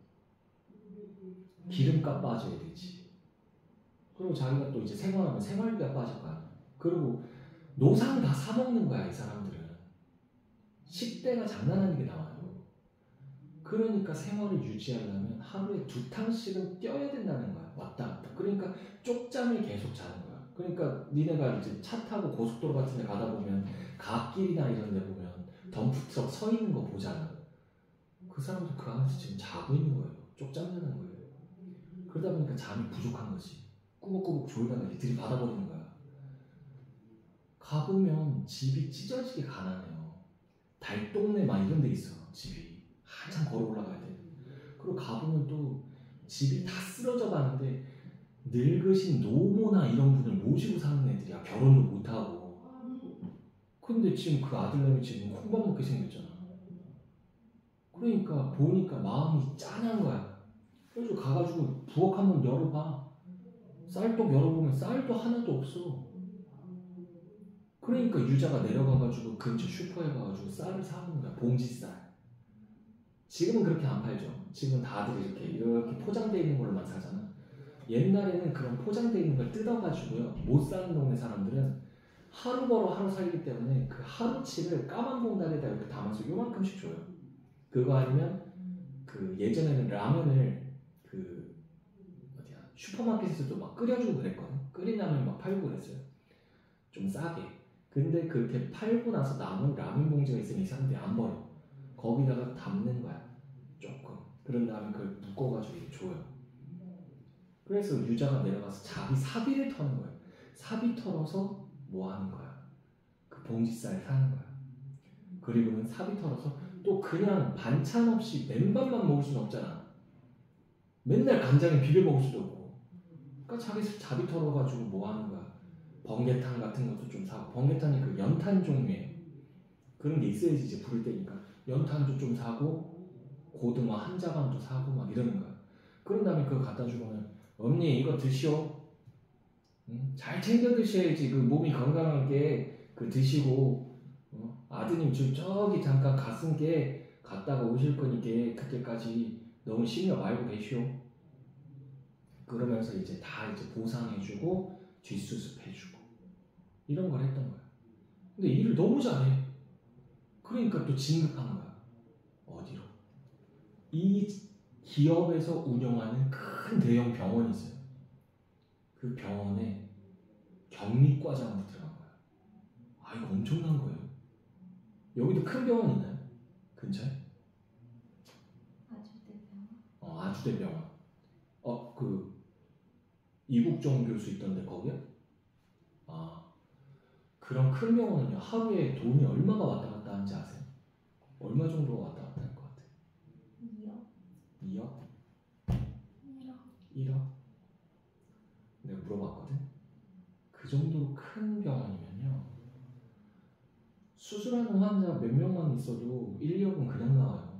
기름값 빠져야 되지. 그리고 자기가 또 이제 생활하면 생활비가 빠질 거 아니야. 그리고 노상 다 사먹는 거야, 이 사람들은. 식대가 장난 아니게 나와요. 그러니까 생활을 유지하려면 하루에 2탕씩은 뛰어야 된다는 거야. 왔다 갔다. 그러니까 쪽잠을 계속 자는 거야. 그러니까 니네가 이제 차 타고 고속도로 같은 데 가다 보면 갓길이나 이런 데 보면 덤프트럭 서 있는 거 보잖아. 그 사람도 그 안에서 지금 자고 있는 거예요. 쪽잠 자는 거예요. 그러다 보니까 잠이 부족한 거지. 꾸벅꾸벅 졸다가 이들이 받아버리는 거야. 가보면 집이 찢어지게 가난해요. 달동네 막 이런 데 있어. 집이 한참 걸어 올라가야 돼. 그리고 가보면 또 집이 다 쓰러져 가는데 늙으신 노모나 이런 분을 모시고 사는 애들이야. 결혼도 못하고. 근데 지금 그 아들내미 지금 콩밥 먹게 생겼잖아. 그러니까 보니까 마음이 짠한 거야. 그래서 가가지고 부엌 한번 열어봐. 쌀떡 열어보면 쌀도 하나도 없어. 그러니까 유자가 내려가가지고 근처 슈퍼에 가가지고 쌀을 사오는 거야. 봉지쌀. 지금은 그렇게 안 팔죠. 지금은 다들 이렇게 포장되어 있는 걸로만 사잖아. 옛날에는 그런 포장되어 있는 걸 뜯어가지고요. 못 사는 동네 사람들은 하루 벌어 하루 살기 때문에 그 하루치를 까만 봉다리에다 이렇게 담아서 요만큼씩 줘요. 그거 아니면 그 예전에는 라면을 그 어디야 슈퍼마켓에서도 막 끓여주고 그랬거든. 끓인 라면 막 팔고 그랬어요. 좀 싸게. 근데 그렇게 팔고 나서 남은 라면 봉지가 있으면 이 사람들이 안 버려. 거기다가 담는 거야. 그런 다음에 그걸 묶어가지고 이렇게 줘요. 그래서 유자가 내려가서 자기 사비를 터는 거예요. 사비 털어서 뭐 하는 거야? 그 봉지쌀 사는 거야. 그리고는 사비 털어서 또 그냥 반찬 없이 맨밥만 먹을 수는 없잖아. 맨날 간장에 비벼 먹을 수도 없고. 그러니까 자기 자비 털어가지고 뭐 하는 거야? 번개탕 같은 것도 좀 사고. 번개탕이 그 연탄 종류에 그런 게 있어야지 이제 부를 때니까 연탄도 좀 사고 고등어 한 자반도 사고 막 이러는 거야. 그런 다음에 그거 갖다 주고는 언니 이거 드시오. 응? 잘 챙겨 드셔야지 그 몸이 건강하게 그 드시고 아드님 저기 잠깐 가슴께 갔다가 오실 거니까 그때까지 너무 신경 말고 계시오. 그러면서 이제 다 이제 보상해주고 뒷수습해주고 이런 걸 했던 거야. 근데 일을 너무 잘해. 그러니까 또 진급한 거야. 어디로? 이 기업에서 운영하는 큰 대형 병원이 있어요. 그 병원에 격리과장으로 들어간 거야. 아 이거 엄청난 거예요. 여기도 큰 병원 있나요? 근처에? 아주대병원. 아주대병원. 그 이국종 교수 있던데 거기야? 아 그런 큰 병원은요 하루에 돈이 얼마가 왔다 갔다 하는지 아세요? 얼마 정도 왔다 갔다 할 것 같아? 2억. 2억? 1억. 1억? 내가 물어봤거든? 그 정도로 큰 병원이면요 수술하는 환자 몇 명만 있어도 1, 2억은 그냥 나와요.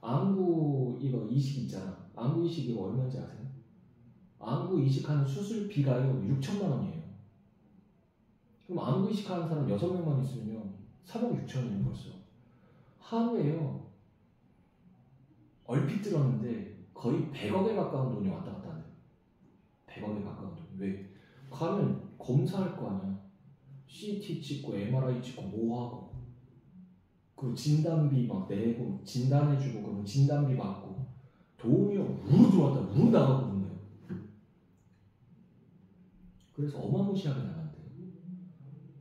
안구 이거 이식 있잖아. 안구 이식 이거 얼마인지 아세요? 안구 이식하는 수술비가요 6천만 원이에요. 그럼 안구 이식하는 사람 6명만 있으면요 3억 6천이에요 벌써. 하루에요 얼핏 들었는데 거의 100억에 가까운 돈이 왔다 갔다 한대요. 100억에 가까운 돈. 왜? 가면 검사할 거 아니야. CT 찍고 MRI 찍고 뭐 하고 그 진단비 막 내고 진단해주고 그러면 진단비 받고 돈이요 우르 들어왔다 우르 나가고 그런대요. 그래서 어마무시하게 나간대요.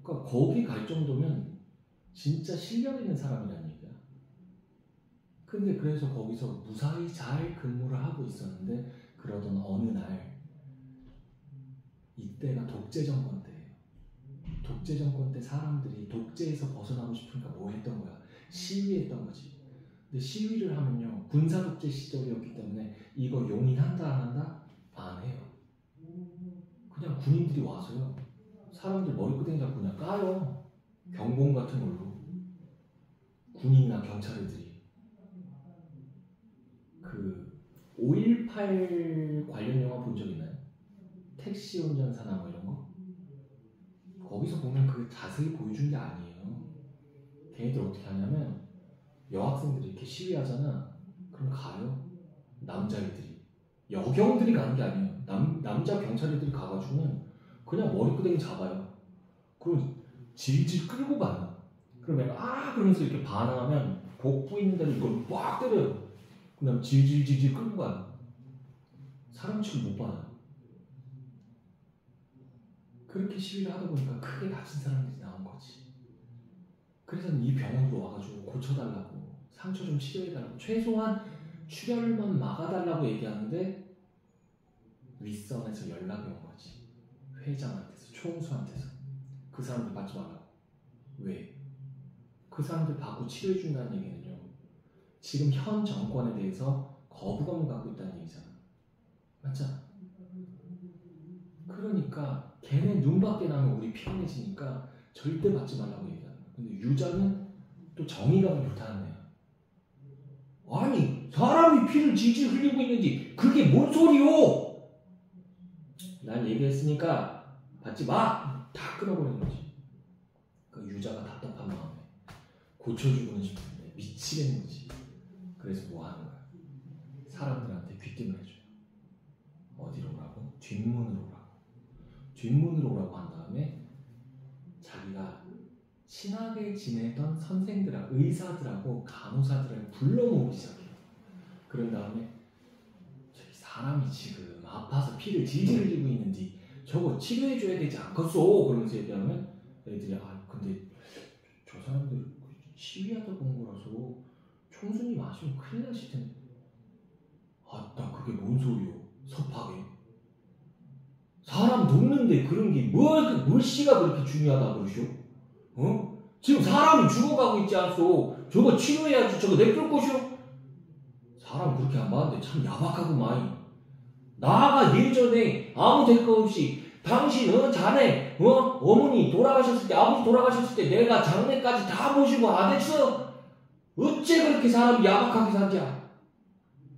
그러니까 거기 갈 정도면 진짜 실력 있는 사람이라는 얘기야. 근데 그래서 거기서 무사히 잘 근무를 하고 있었는데 그러던 어느 날 이때가 독재 정권 때예요. 독재 정권 때 사람들이 독재에서 벗어나고 싶으니까 뭐 했던 거야? 시위했던 거지. 근데 시위를 하면요 군사 독재 시절이었기 때문에 이거 용인한다 안 한다? 안 해요. 그냥 군인들이 와서요 사람들 머리끄댕이 잡고 그냥 까요. 경공 같은 걸로. 군인이나 경찰들이 그 5.18 관련 영화 본 적 있나요? 택시 운전사나 뭐 이런 거? 거기서 보면 그 자세히 보여준 게 아니에요. 걔네들 어떻게 하냐면 여학생들이 이렇게 시위하잖아. 그럼 가요. 남자애들이. 여경들이 가는 게 아니에요. 남자 경찰애들이 가가지고는 그냥 머리끄댕이 잡아요. 그럼 질질 끌고 가요. 그럼 내가 그러면서 이렇게 반항하면 복부 있는 데를 이걸 막 때려요. 그다음 질질질질 끌고 가요. 사람 취급 못 받아요. 그렇게 시위를 하다 보니까 크게 다친 사람들이 나온 거지. 그래서 이 병원으로 와가지고 고쳐달라고 상처 좀 치료해달라고 최소한 출혈만 막아달라고 얘기하는데 윗선에서 연락이 온 거지. 회장한테서 총수한테서 그 사람들 받지 말라고. 왜? 그 사람들 받고 치료해준다는 얘기는요 지금 현 정권에 대해서 거부감을 갖고 있다는 얘기잖아. 맞잖아. 그러니까 걔네 눈밖에 나면 우리 피곤해지니까 절대 받지 말라고 얘기하는 거야. 근데 유자는 또 정의감이 좋다는 애야. 아니 사람이 피를 질질 흘리고 있는지 그게 뭔 소리요? 난 얘기했으니까 받지 마! 다 끊어버리는 거지. 그 유자가 답답한 마음에 고쳐주고는 싶은데 미치겠는 거지. 그래서 뭐 하는 거야? 사람들한테 귀띔을 해줘요. 어디로 오라고? 뒷문으로 오라고. 뒷문으로 오라고 한 다음에 자기가 친하게 지내던 선생들하고 의사들하고 간호사들을 불러모으기 시작해요. 그런 다음에 저기 사람이 지금 아파서 피를 질질 흘리고 있는지 저거 치료해줘야 되지 않겠소? 그러면서 얘기하면 애들이 근데 저 사람들 시위하다 본 거라서 총수님 아시면 큰일 나실 텐데. 아따 그게 뭔 소리요? 섭하게. 사람 돕는데 그런 게 뭘 씨가 그렇게 중요하다 그러시오? 어? 지금 사람이 죽어가고 있지 않소? 저거 치료해야지. 저거 냅둘 것이오? 사람 그렇게 안 봤는데 참 야박하고 많이. 나가 예전에 아무 대가 없이 당신 자네 어머니 돌아가셨을 때 아버지 돌아가셨을 때 내가 장례까지 다 모시고 안 했어? 어째 그렇게 사람이 야박하게 살자?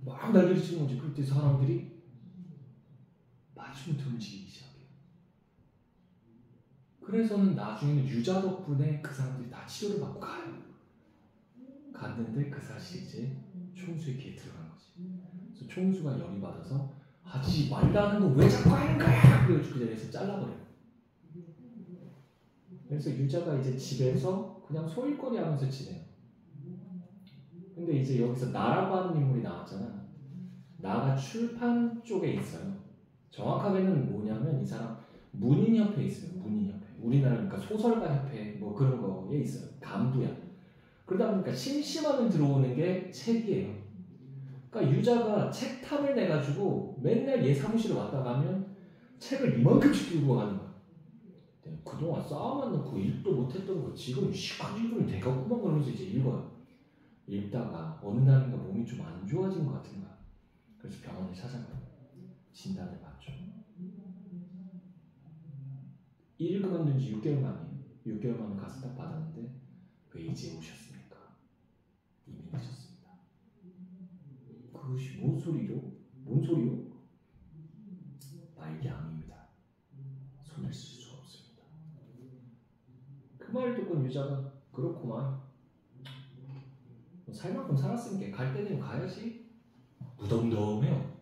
막 난리를 치는 거지. 그때 사람들이 맞춤 던지기 시작해요. 그래서는 나중에는 유자 덕분에 그 사람들이 다 치료를 받고 가요. 갔는데 그 사실이 이제 총수의 귀에 들어간 거지. 그래서 총수가 열이 받아서 하지 말라는 거 왜 자꾸 하는 거야? 그래가지고 그 자리에서 잘라버려요. 그래서 유자가 이제 집에서 그냥 소일거리 하면서 지내요. 근데 이제 여기서 나라고 하는 인물이 나왔잖아. 나가 출판 쪽에 있어요. 정확하게는 뭐냐면 이 사람 문인협회에 있어요. 문인협회. 우리나라 그러니까 소설가협회 뭐 그런 거에 있어요. 간부야. 그러다 보니까 심심하면 들어오는 게 책이에요. 그러니까 유자가 책 탐을 내가지고 맨날 얘 사무실에 왔다 가면 책을 이만큼씩 들고 가는 거야. 그동안 쌓아만 놓고 읽도 못했던 거 지금 시간 읽으면 되겠구만 그러면서 이제 읽어요. 읽다가 어느 날인가 몸이 좀 안 좋아진 것 같은 거야. 그래서 병원에 찾아가요. 진단을 받죠. 1일 그만둔 지 6개월 만이에요. 6개월 만에 가서 딱 받았는데 왜 이제 오셨습니까? 이미 늦었습니다. 그것이 뭔 소리요? 뭔 소리요? 말기암입니다. 손을 쓸 수 없습니다. 그 말 듣고 유자가 그렇구만. 살 만큼 살았으니까 갈 때 되면 가야지. 무덤덤해요.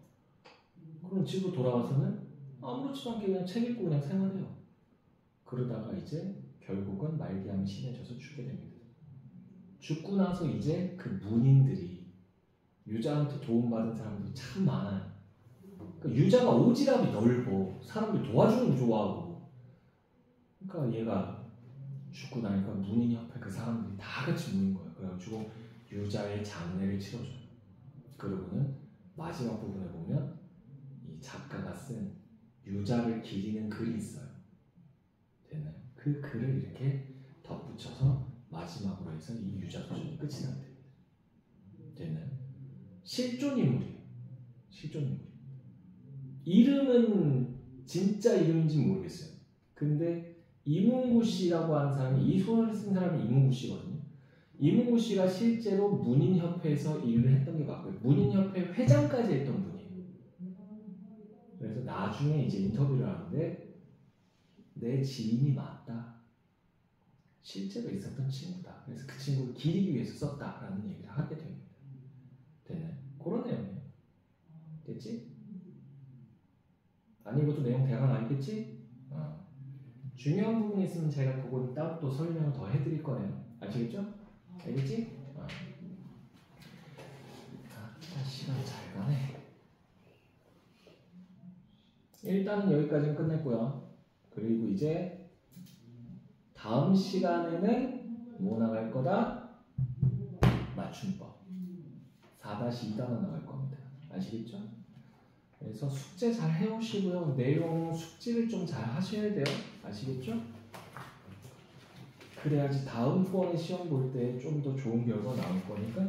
그럼 집으로 돌아와서는 아무렇지도 않게 그냥 책 읽고 그냥 생활해요. 그러다가 이제 결국은 말기암이 심해져서 죽게 됩니다. 죽고 나서 이제 그 문인들이 유자한테 도움받은 사람들이 참 많아요. 그러니까 유자가 오지랖이 넓어. 사람들 도와주는 거 좋아하고. 그러니까 얘가 죽고 나니까 문인협회 그 사람들이 다 같이 모인 거예요. 그래가지고 유자의 장례를 치러줘요. 그러고는 마지막 부분에 보면 이 작가가 쓴 유자를 기리는 글이 있어요. 됐나요? 그 글을 이렇게 덧붙여서 마지막으로 해서 이 유자 소설이 끝이 나게 됩니다. 됐나요? 실존 인물이에요. 실존 인물. 이름은 진짜 이름인지 모르겠어요. 근데 이문구 씨라고 하는 사람이 이 소설을 쓴 사람이 이문구 씨거든요. 이문구 씨가 실제로 문인협회에서 일을 했던 게 맞고요. 문인협회 회장까지 했던 분이에요. 그래서 나중에 이제 인터뷰를 하는데 내 지인이 맞다. 실제로 있었던 친구다. 그래서 그 친구를 기리기 위해서 썼다라는 얘기를 하게 됩니다. 됐나요? 그런 내용이에요. 됐지? 아니 이것도 내용 대강 알겠지? 중요한 부분이 있으면 제가 그건 따로 또 설명을 더 해드릴 거예요. 아시겠죠? 알겠지? 시간 잘 가네. 일단은 여기까지는 끝냈고요. 그리고 이제 다음 시간에는 뭐 나갈 거다? 맞춤법 4-2단원 나갈 겁니다. 아시겠죠? 그래서 숙제 잘 해오시고요. 내용 숙지를 좀 잘 하셔야 돼요. 아시겠죠? 그래야지 다음 번에 시험 볼 때 좀 더 좋은 결과 나올 거니까